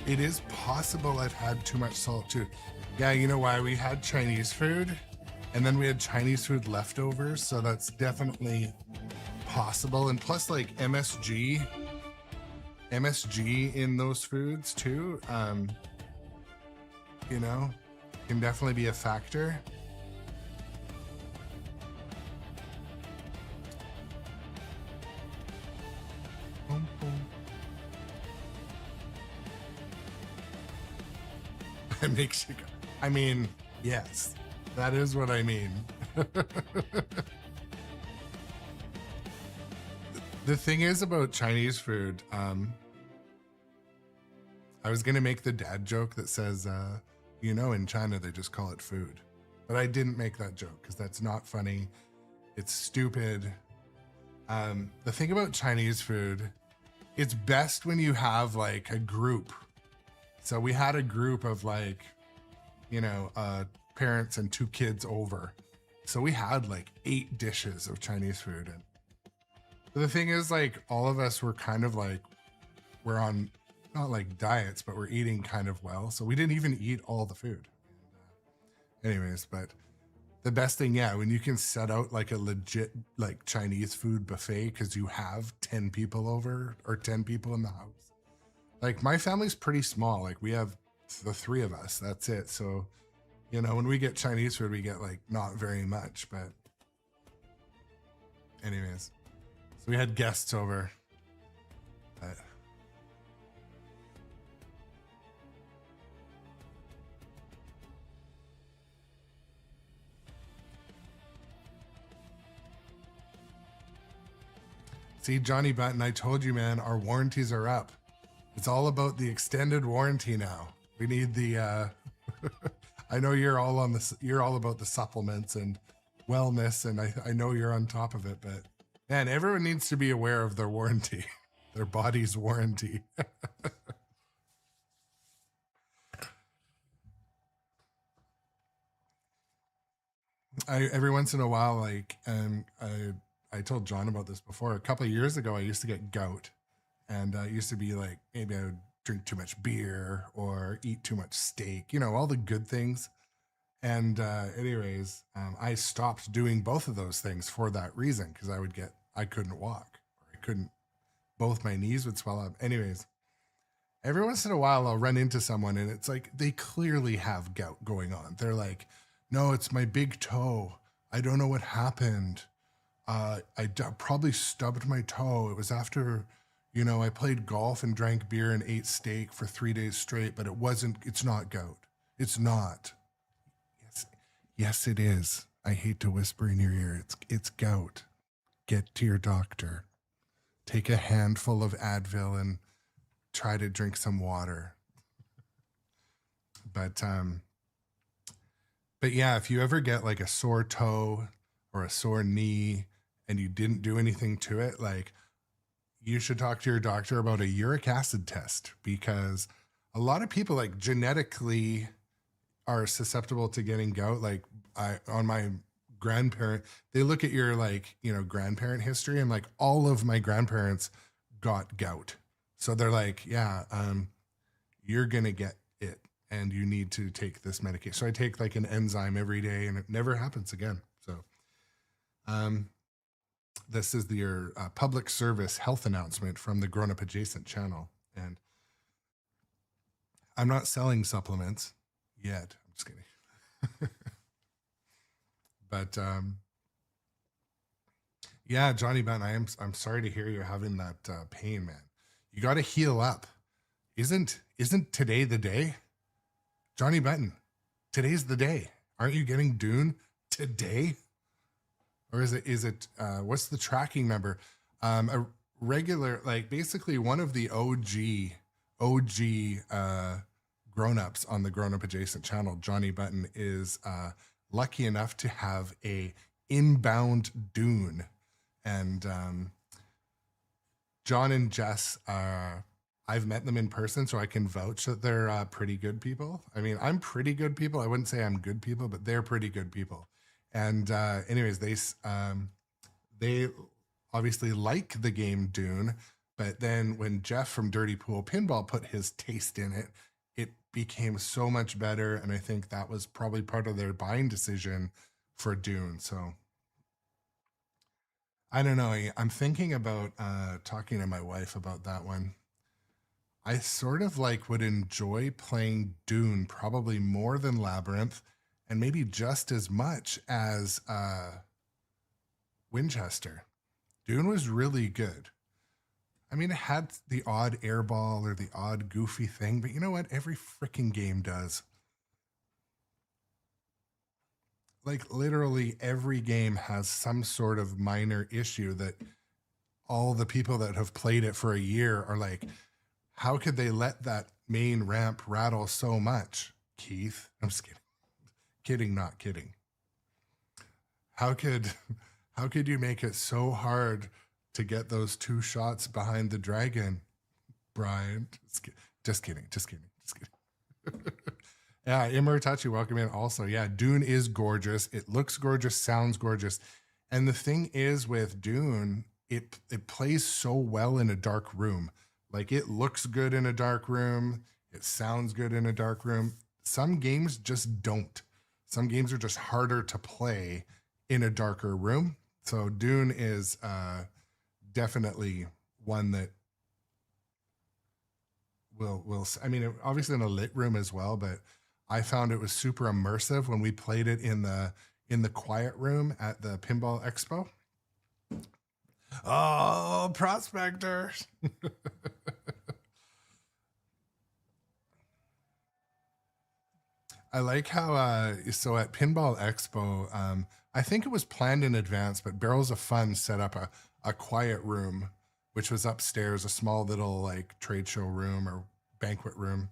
it is possible I've had too much salt too. Yeah, you know why? We had Chinese food and then we had Chinese food leftovers, so that's definitely possible. And plus like MSG in those foods too, you know, can definitely be a factor. It makes you go, I mean, yes, that is what I mean. The thing is about Chinese food, I was gonna make the dad joke that says, in China they just call it food, but I didn't make that joke because that's not funny. It's stupid. The thing about Chinese food, it's best when you have like a group. So we had a group of like, parents and 2 kids over. So we had like 8 dishes of Chinese food. And the thing is, like, all of us were kind of like, we're on not like diets, but we're eating kind of well. So we didn't even eat all the food. Anyways, but the best thing, when you can set out like a legit like Chinese food buffet because you have 10 people over or 10 people in the house. Like my family's pretty small. Like we have the 3 of us. That's it. So, when we get Chinese food, we get like not very much. But anyways, so we had guests over. But see, Johnny Button, I told you, man, our warranties are up. It's all about the extended warranty now. We need the, I know you're all about the supplements and wellness, and I know you're on top of it, but man, everyone needs to be aware of their warranty, their body's warranty. Every once in a while, like, I told John about this before. A couple of years ago, I used to get gout, and it used to be like maybe I would drink too much beer or eat too much steak, all the good things. And anyways, I stopped doing both of those things for that reason, because I couldn't walk, or both my knees would swell up. Anyways, every once in a while I'll run into someone and it's like they clearly have gout going on. They're like, no, it's my big toe. I don't know what happened. I probably stubbed my toe. It was after, I played golf and drank beer and ate steak for 3 days straight, but it's not gout. It's not. Yes, it is. I hate to whisper in your ear. It's gout. Get to your doctor. Take a handful of Advil and try to drink some water. But yeah, if you ever get like a sore toe or a sore knee and you didn't do anything to it, like you should talk to your doctor about a uric acid test, because a lot of people like genetically are susceptible to getting gout. Like on my grandparent, they look at your like, grandparent history, and like all of my grandparents got gout. So they're like, you're going to get it and you need to take this medication. So I take like an enzyme every day and it never happens again. So, this is your public service health announcement from the Grown Up Adjacent channel. And I'm not selling supplements yet. I'm just kidding. But yeah, Johnny Ben, I'm sorry to hear you're having that pain, man. You got to heal up. Isn't today the day? Johnny Benton, today's the day. Aren't you getting Dune today? Or is it what's the tracking number? A regular, like basically one of the OG grown-ups on the Grown Up Adjacent channel, Johnny Button, is lucky enough to have a inbound Dune. And John and Jess, I've met them in person, so I can vouch that they're pretty good people. I mean, I'm pretty good people. I wouldn't say I'm good people, but they're pretty good people. And anyways, they obviously like the game Dune, but then when Jeff from Dirty Pool Pinball put his taste in it, it became so much better. And I think that was probably part of their buying decision for Dune. So I don't know. I'm thinking about talking to my wife about that one. I sort of like would enjoy playing Dune probably more than Labyrinth, and maybe just as much as Winchester. Dune was really good. I mean, it had the odd airball or the odd goofy thing, but you know what? Every freaking game does. Like literally every game has some sort of minor issue that all the people that have played it for a year are like, how could they let that main ramp rattle so much? Keith, I'm just kidding. Kidding, not kidding. How could you make it so hard to get those 2 shots behind the dragon, Brian? Just kidding. Yeah, Immortachi, welcome in also. Yeah, Dune is gorgeous. It looks gorgeous, sounds gorgeous. And the thing is with Dune, it plays so well in a dark room. Like, it looks good in a dark room. It sounds good in a dark room. Some games just don't. Some games are just harder to play in a darker room. So Dune is definitely one that will, I mean, obviously in a lit room as well, but I found it was super immersive when we played it in the quiet room at the Pinball Expo. Oh, prospectors. I like how, so at Pinball Expo, I think it was planned in advance, but Barrels of Fun set up a quiet room, which was upstairs, a small little like trade show room or banquet room.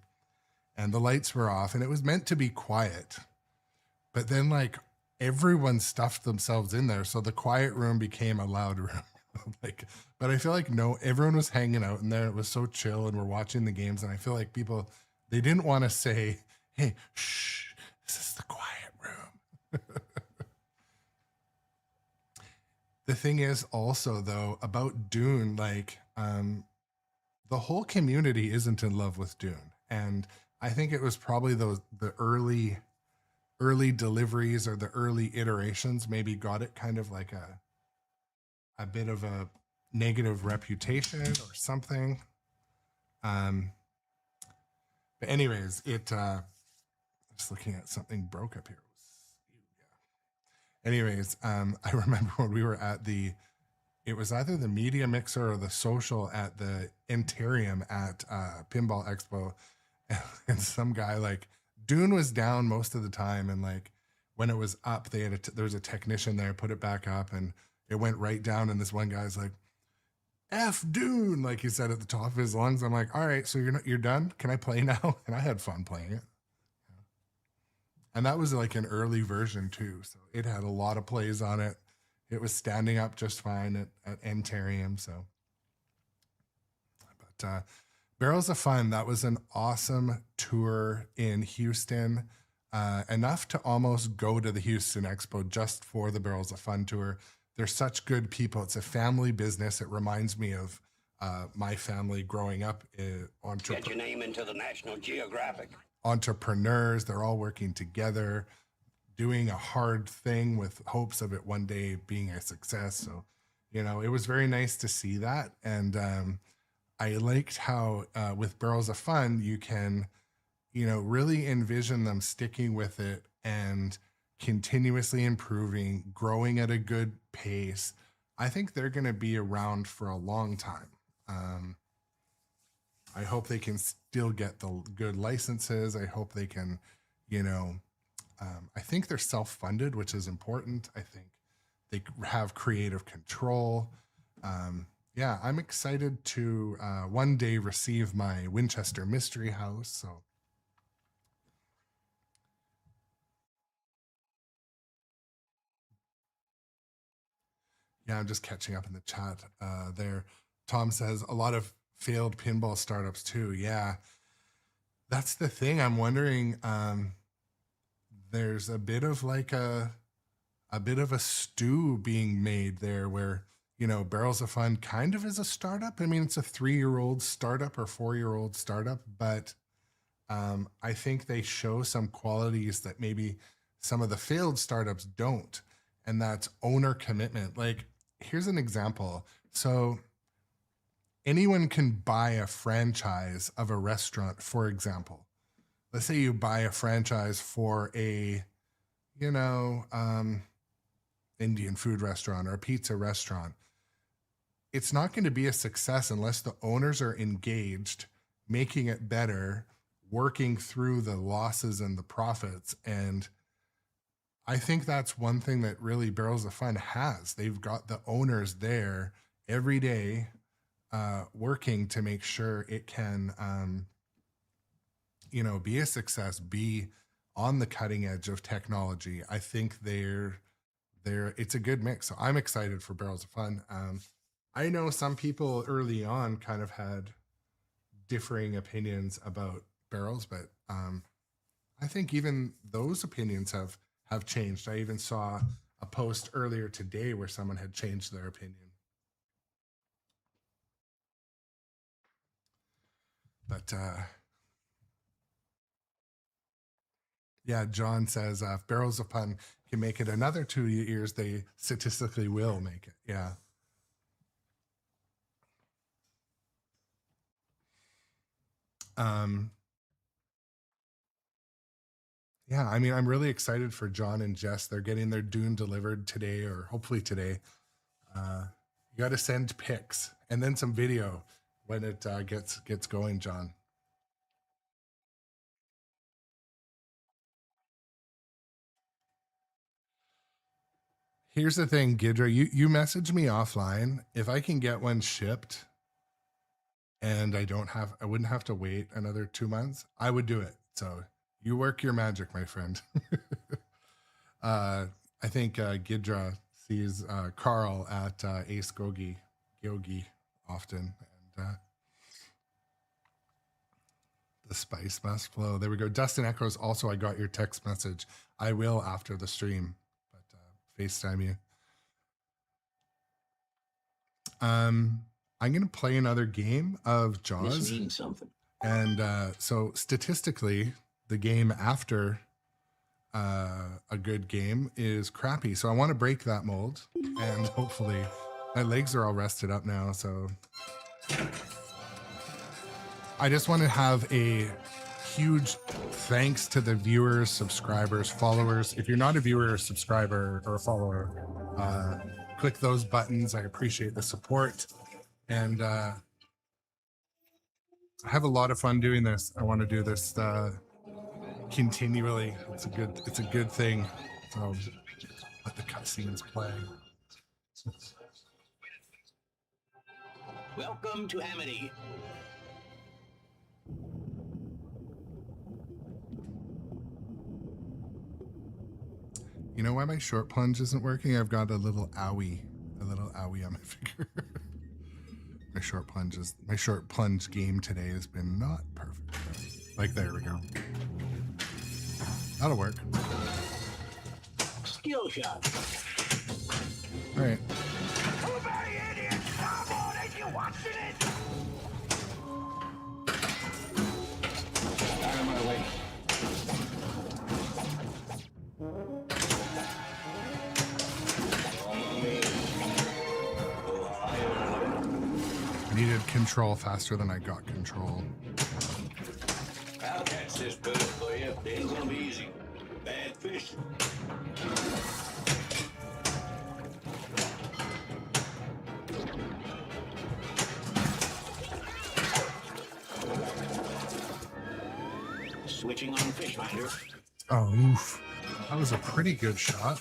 And the lights were off and it was meant to be quiet. But then like everyone stuffed themselves in there. So the quiet room became a loud room. But I feel like everyone was hanging out in there. It was so chill and we're watching the games. And I feel like people, they didn't want to say, hey, shh, this is the quiet room. The thing is also though about Dune, like the whole community isn't in love with Dune. And I think it was probably the early deliveries or the iteiterations maybe got it kind of like a bit of a negative reputation or something. But anyways, just looking at something broke up here. Anyways, I remember when we were at it was either the media mixer or the social at the Entarium at Pinball Expo. And some guy, like, Dune was down most of the time. And like when it was up, there was a technician there, put it back up and it went right down. And this one guy's like, F Dune, like he said at the top of his lungs. I'm like, all right, so you're done? Can I play now? And I had fun playing it. And that was like an early version too. So it had a lot of plays on it. It was standing up just fine at Entarium. So, but Barrels of Fun, that was an awesome tour in Houston. Enough to almost go to the Houston Expo just for the Barrels of Fun tour. They're such good people. It's a family business. It reminds me of my family growing up. Get your name into the National Geographic. Entrepreneurs, they're all working together, doing a hard thing with hopes of it one day being a success. So, it was very nice to see that. And I liked how with Barrels of Fun, you can, really envision them sticking with it and continuously improving, growing at a good pace. I think they're going to be around for a long time. I hope they can still get the good licenses. I hope they can, I think they're self-funded, which is important. I think they have creative control. Yeah, I'm excited to one day receive my Winchester Mystery House. So yeah, I'm just catching up in the chat there. Tom says a lot of failed pinball startups too. Yeah, that's the thing. I'm wondering, there's a bit of like a bit of a stew being made there where, Barrels of Fun kind of is a startup. I mean, it's a 3-year-old startup or 4-year-old startup, but I think they show some qualities that maybe some of the failed startups don't. And that's owner commitment. Like, here's an example. So anyone can buy a franchise of a restaurant, for example. Let's say you buy a franchise for a, Indian food restaurant or a pizza restaurant. It's not going to be a success unless the owners are engaged, making it better, working through the losses and the profits. And I think that's one thing that really Barrels of Fun has. They've got the owners there every day working to make sure it can, you know, be a success, be on the cutting edge of technology. I think it's a good mix. So I'm excited for Barrels of Fun. I know some people early on kind of had differing opinions about barrels, but I think even those opinions have changed. I even saw a post earlier today where someone had changed their opinion. But yeah, John says if Barrels of Fun can make it another 2 years, they statistically will make it. Yeah. Yeah, I mean, I'm really excited for John and Jess. They're getting their Dune delivered today, or hopefully today. You got to send pics and then some video when it gets going, John. Here's the thing, Gidra, you message me offline. If I can get one shipped and I wouldn't have to wait another 2 months, I would do it. So you work your magic, my friend. I think Gidra sees Carl at Ace Gogi often. And the spice must flow. There we go. Dustin Echoes, also, I got your text message. I will after the stream. FaceTime you. I'm going to play another game of Jaws. This means something. And so statistically, the game after a good game is crappy. So I want to break that mold. And hopefully, my legs are all rested up now. So I just want to have a huge thanks to the viewers, subscribers, followers. If you're not a viewer or subscriber or a follower, click those buttons. I appreciate the support. And I have a lot of fun doing this. I want to do this continually. It's a good thing. So let the cutscenes play. Welcome to Amity. You know why my short plunge isn't working? I've got a little owie on my finger. My short plunge game today has been not perfect. Like, there we go. That'll work. Skill shot. All right. Too many idiots! Come on, ain't you watching it? Out of my way. Needed control faster than I got control. I'll catch this bird for you. It ain't gonna be easy. Bad fish. Switching on fish finder. Oh, oof. That was a pretty good shot.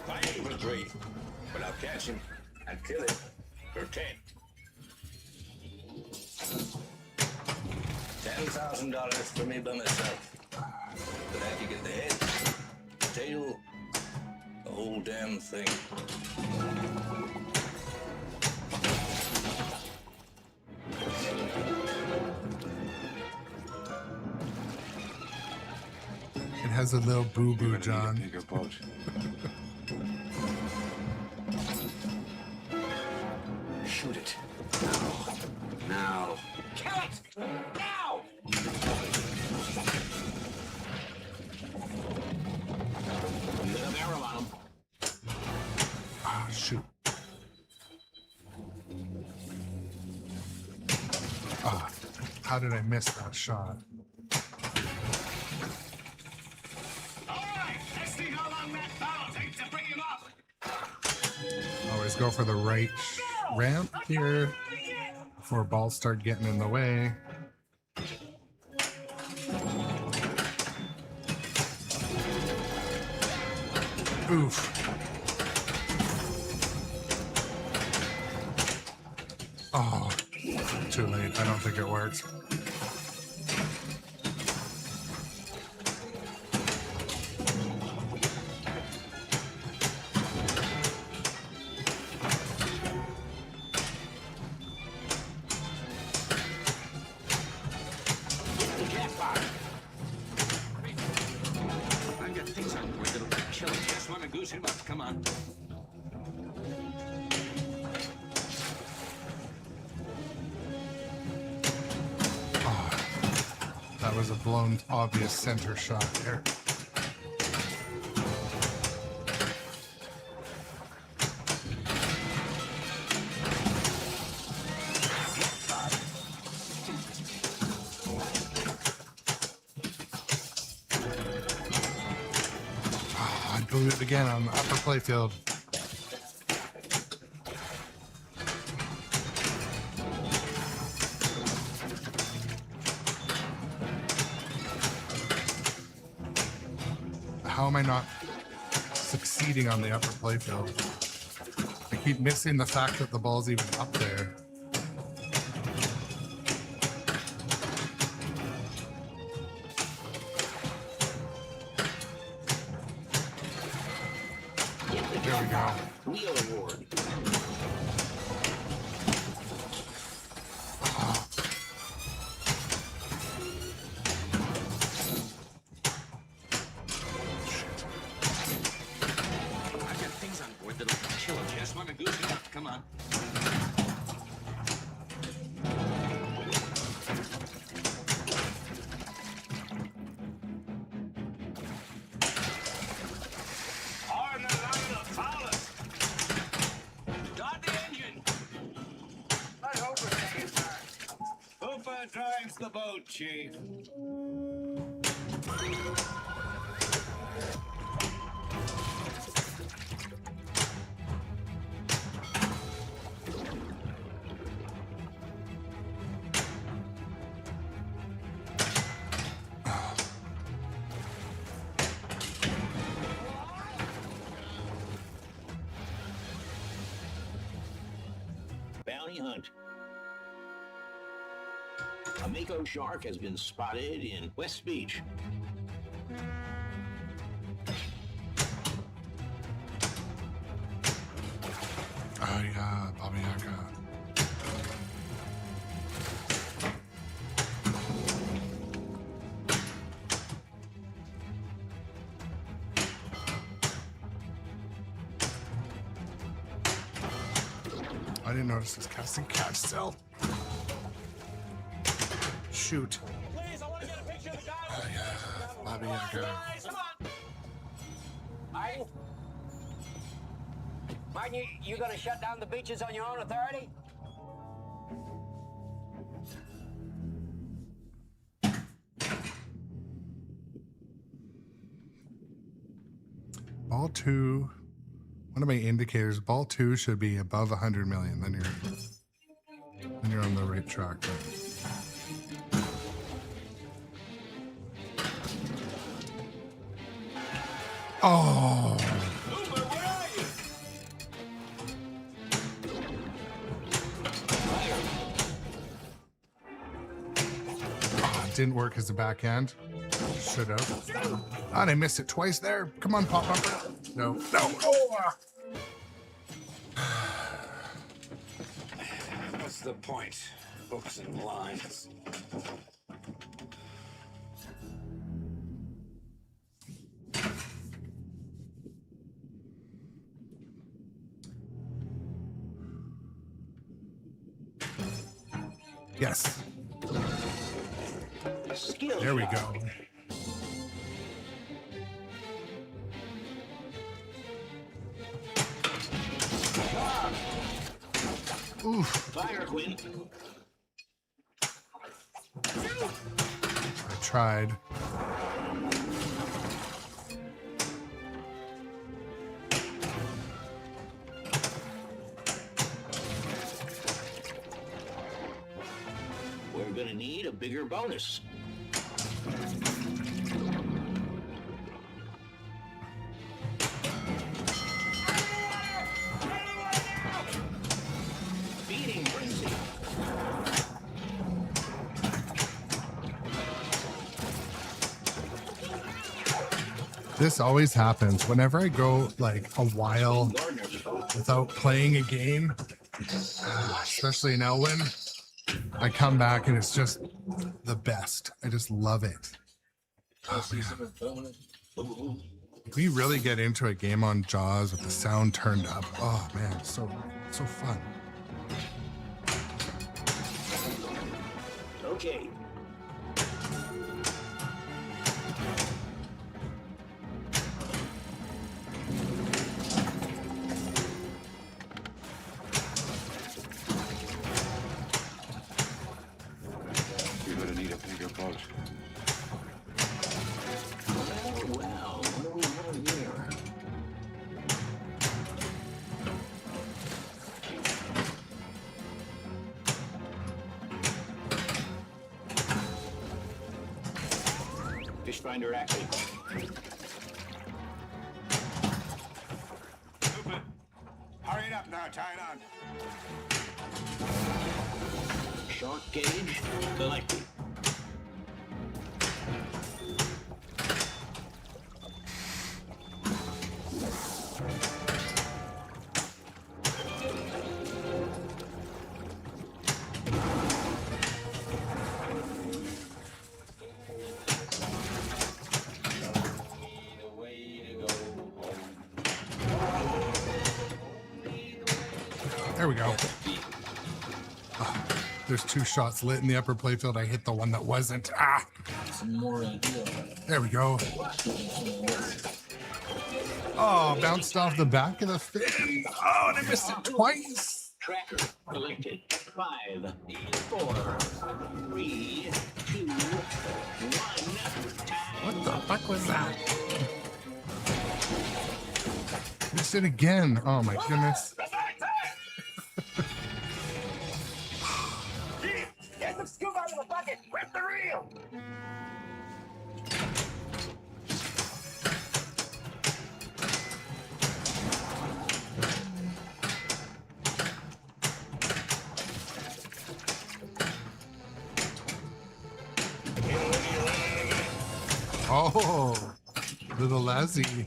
My aim was great, but I'll catch him and kill him for 10. $10,000 for me by myself. For that you get the head, the tail, the whole damn thing. It has a little boo-boo, John. Bigger boat. Shoot it. Now. Kill it! Now! Get a barrel on him. Ah, shoot. Ah, how did I miss that shot? Alright, let's see how long that battle takes to bring him up! Always go for the right ramp here before balls start getting in the way. Oof. Oh, too late. I don't think it works. The jackpot. I've got things on board that'll kill it. Just want to goose him up. Come on. That was a blown, obvious center shot there. I'm doing it again on the upper playfield. How am I not succeeding on the upper playfield? I keep missing the fact that the ball's even up there. There we go. Wheel award. I've got things on board that'll kill it. Just want to goose him up. Come on. On the line of Paulus. Start the engine. Let Hooper take his turn. Hooper drives the boat, Chief. Bounty hunt. A mako shark has been spotted in West Beach. Oh yeah, Baba Yaga. I didn't notice this casting catch still. Shoot. Please, I want to get a picture of the guy. Oh yeah, Baba Yaga. Come on. Martin? Martin, you gonna shut down the beaches on your own authority? Ball 2, one of my indicators, ball 2 should be above 100 million. Then you're on the right track. Oh, Hooper, where are you? it didn't work as a backhand. Should have. And I missed it twice there. Come on, pop up. No, no. Oh. What's the point? Hooks and lines. Yes. Skill There we shot. go. Oof. Fire, Quinn. I tried. We're gonna need a bigger bonus. Feeding frenzy. This always happens whenever I go like a while without playing a game, especially in Elwyn. I come back and it's just the best. I just love it. Oh, man. We really get into a game on Jaws with the sound turned up. Oh man, so fun. Okay. You're gonna need a bigger boat. Well, what do we have here? Fish finder active. Stupid. Hurry it up now, tie it on. Shark gauge collected. There we go. There's 2 shots lit in the upper playfield. I hit the one that wasn't. There we go. Oh, bounced off the back of the fin. Oh, and I missed it twice. Tracker collected. 5, 4, 3, 2, 1. What the fuck was that? Missed it again. Oh my goodness. Get the scoop out of the bucket. Grip the reel. Oh, little Lassie.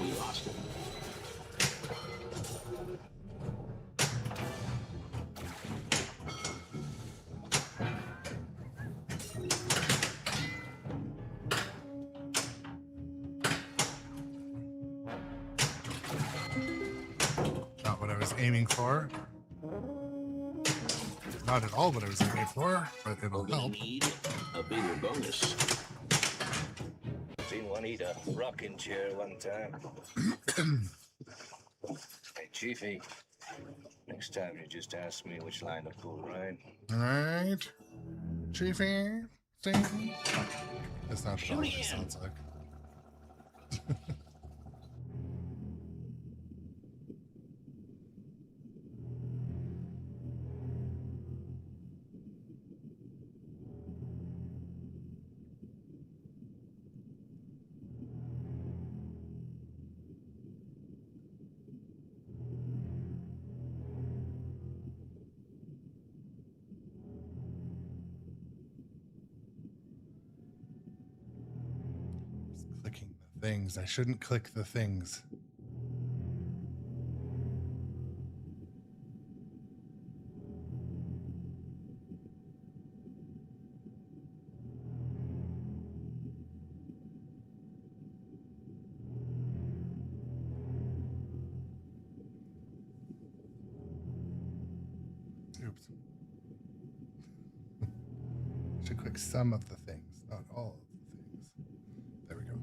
We lost him. Not what I was aiming for. Not at all what I was aiming for, but it'll help. Need a bigger bonus. Seen one eat a rocking chair one time. Hey, Chiefy. Next time you just ask me which line to pull, right? Alright. Chiefy, sing. That's not what it sounds like. Clicking the things. I shouldn't click the things. Oops. Should click some of the things, not all of the things. There we go.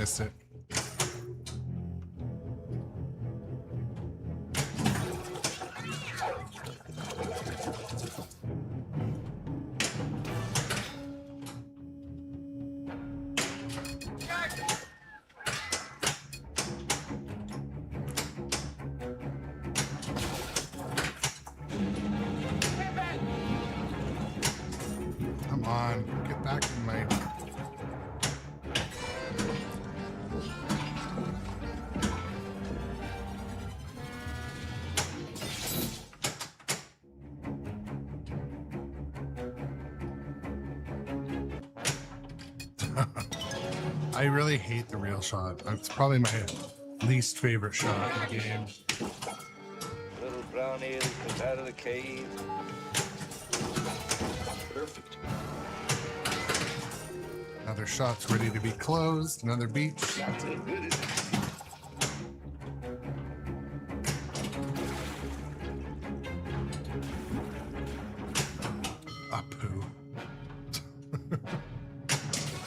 missed it. Come on, get back in my... I really hate the real shot. It's probably my least favorite shot in the game. Little brown eel comes out of the cave. Perfect. Another shot's ready to be closed. Another beach. That's as good as it. A poo.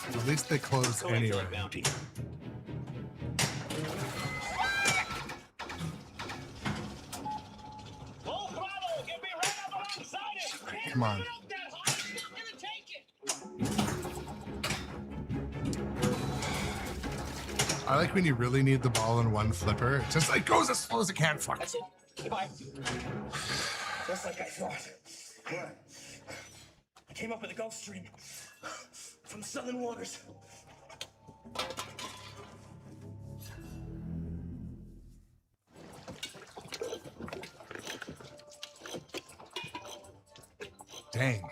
At least they closed Collect anyway. that bounty. Full throttle! Get me right up alongside it! Come on. Get up that high! It's gonna take it! I like when you really need the ball in one flipper. It just like goes as slow as it can. Fuck. That's it. Goodbye. Just like I thought. I came up with the Gulf Stream from the southern waters. Dang.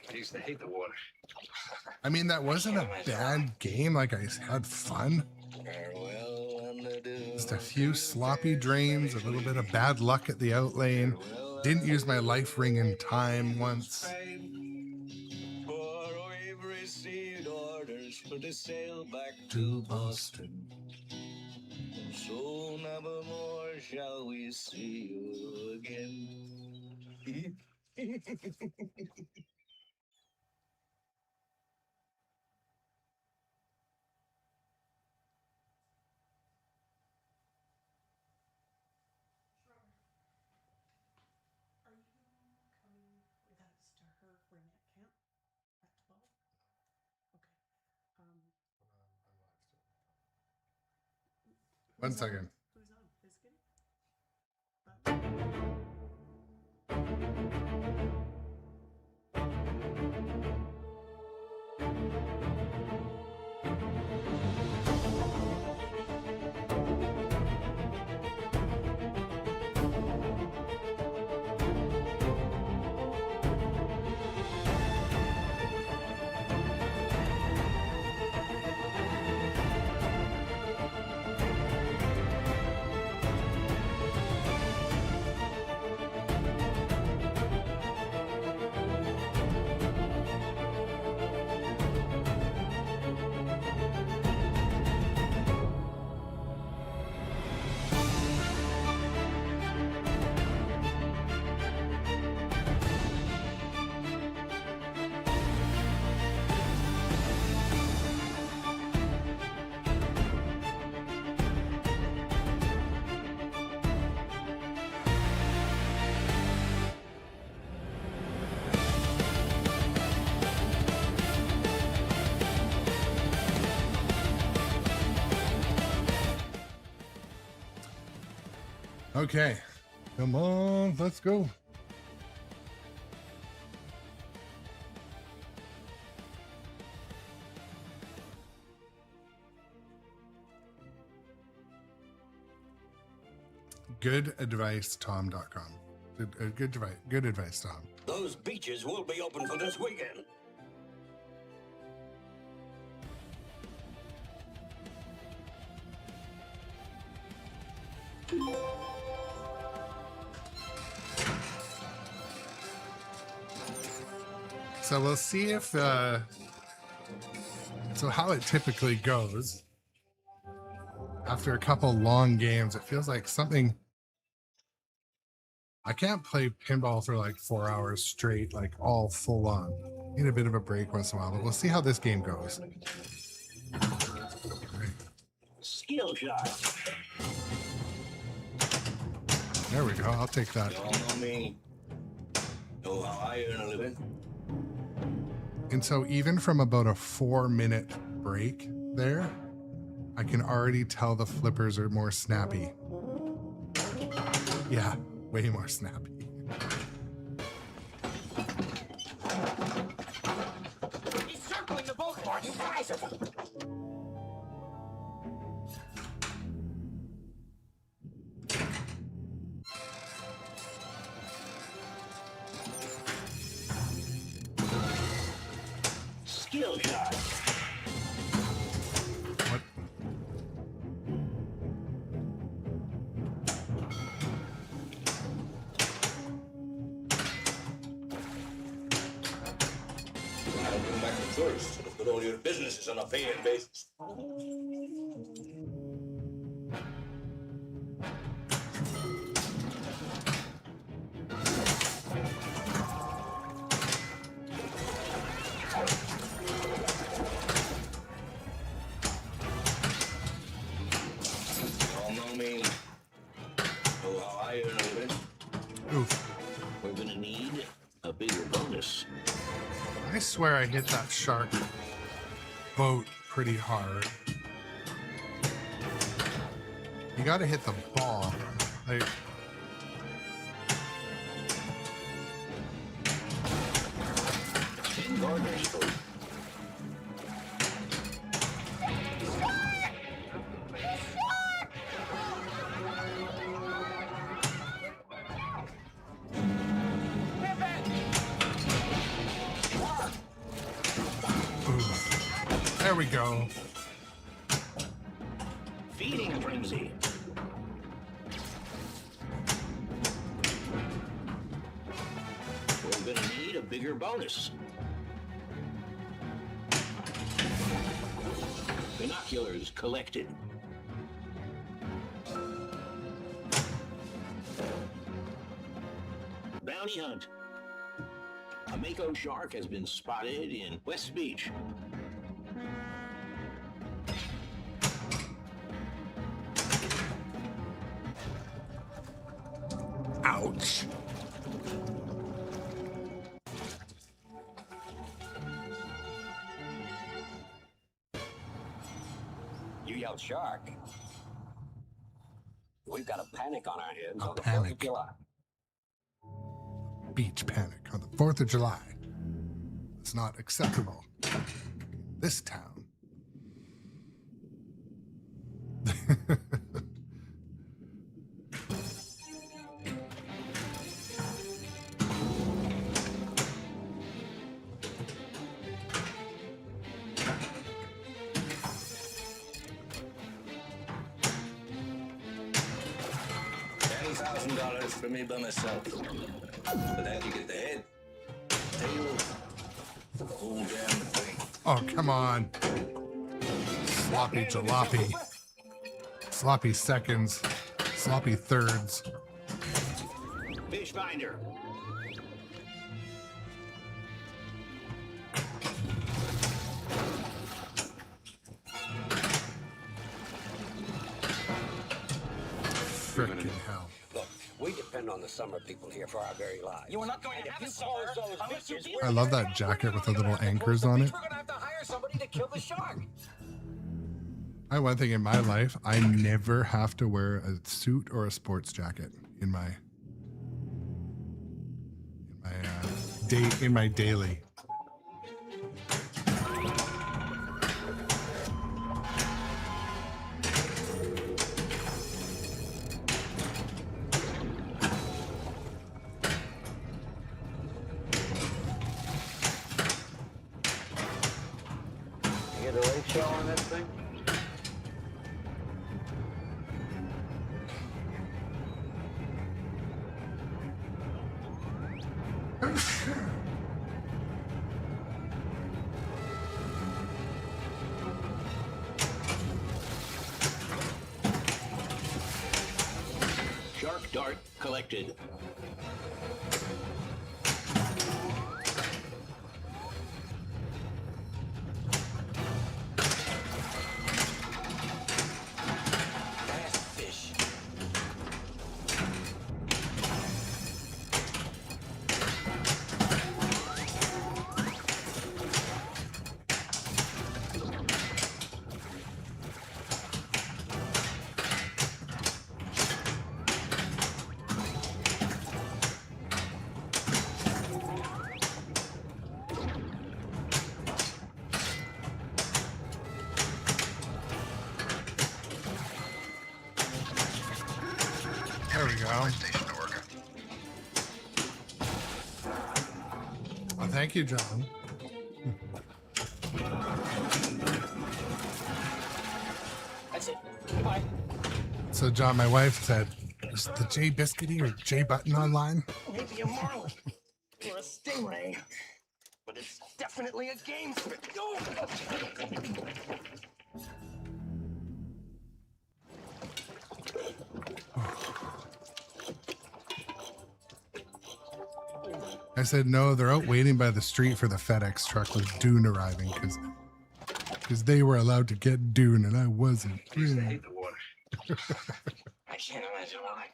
I used to hate the water. I mean, that wasn't a bad game. Like, I had fun. Farewell and adieu. Just a few sloppy drains, a little bit of bad luck at the outlane. Didn't use my life ring in time once. For we've received orders for to sail back to Boston. And so never more shall we see you again. Are you coming with us to her ring at camp at 12? Okay. One second. Who's on? Biscuit? Okay. Come on, let's go. Good advice, Tom.com. Good advice, Tom. Those beaches will be open for this weekend. So we'll see if, so how it typically goes. After a couple long games, it feels like something I can't play pinball for like 4 hours straight, like all full on. Need a bit of a break once in a while, but we'll see how this game goes. Skill shot. There we go. I'll take that. You all know me. Know how I earn a living. And so even from about a 4-minute break there, I can already tell the flippers are more snappy. Yeah, way more snappy. He's circling the both boards. Guys, Skill shot. What? I'll come back first, but all your business is on a paying basis. You all know me. Know how I earn a living. Oof. We're gonna need a bigger bonus. I swear I hit that shark boat pretty hard. You gotta hit the ball. Like, Gardner's food. oof. There we go. Feeding frenzy. We're gonna need a bigger bonus. Binoculars collected. Bounty hunt. A mako shark has been spotted in West Beach. Ouch. You yelled shark. We've got a panic on our hands A on the 4th panic. of July. Beach panic on the 4th of July. It's not acceptable in this town. $10,000 for me by myself. For that you get the head, tail, the whole damn thing. Oh, come on. Sloppy jalopy. Sloppy seconds. Sloppy thirds. Fish finder. Frickin' hell. Look, we depend on the summer people here for our very lives. You are not going to have a summer unless you deal I love that jacket with the little anchors on it. We're gonna have to hire somebody to kill the shark. I one thing in my life, I never have to wear a suit or a sports jacket in my daily. You get a late show on this thing? Shark Dart collected. Fast fish. There we go. Well, thank you, John. That's it. Bye. So, John, my wife said, is the J Biscuity or J Button online? Maybe a marlin or a stingray, but it's definitely a game. Oh! I said, no, they're out waiting by the street for the FedEx truck with Dune arriving because they were allowed to get Dune and I wasn't. I used to hate the water. I can't imagine why.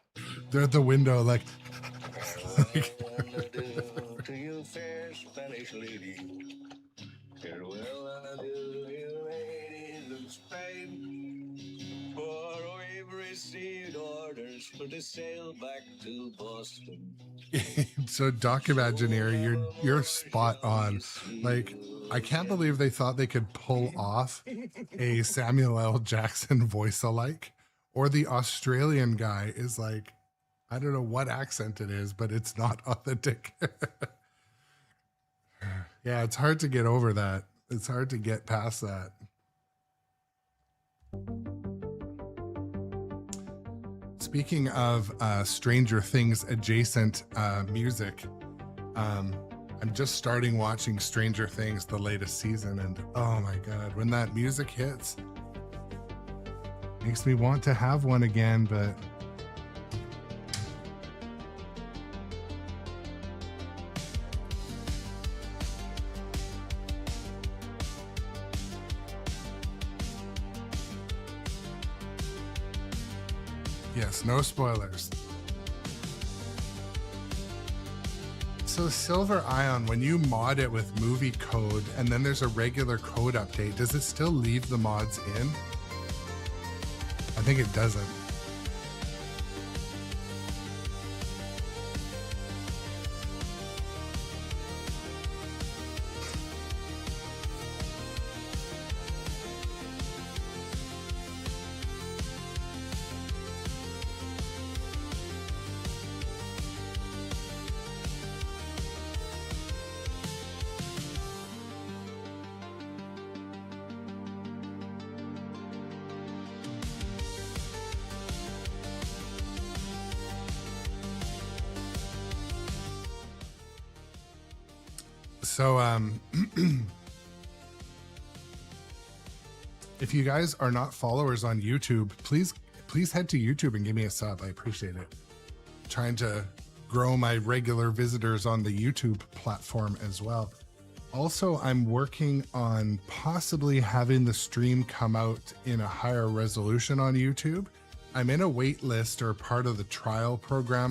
They're at the window like, To you, fair Spanish lady. Farewell, and adieu, you ladies of Spain. For we've received orders for to sail back to Boston. so Doc Imagineer, you're spot on. Like, I can't believe they thought they could pull off a Samuel L. Jackson voice alike. Or the Australian guy is like, I don't know what accent it is, but it's not authentic. Yeah, it's hard to get over that. It's hard to get past that. Speaking of Stranger Things adjacent music, I'm just starting watching Stranger Things, the latest season, and oh my God, when that music hits, makes me want to have one again, but yes, no spoilers. So Silver Ion, when you mod it with movie code and then there's a regular code update, does it still leave the mods in? I think it doesn't. So, if you guys are not followers on YouTube, please head to YouTube and give me a sub. I appreciate it. Trying to grow my regular visitors on the YouTube platform as well. Also, I'm working on possibly having the stream come out in a higher resolution on YouTube. I'm in a wait list or part of the trial program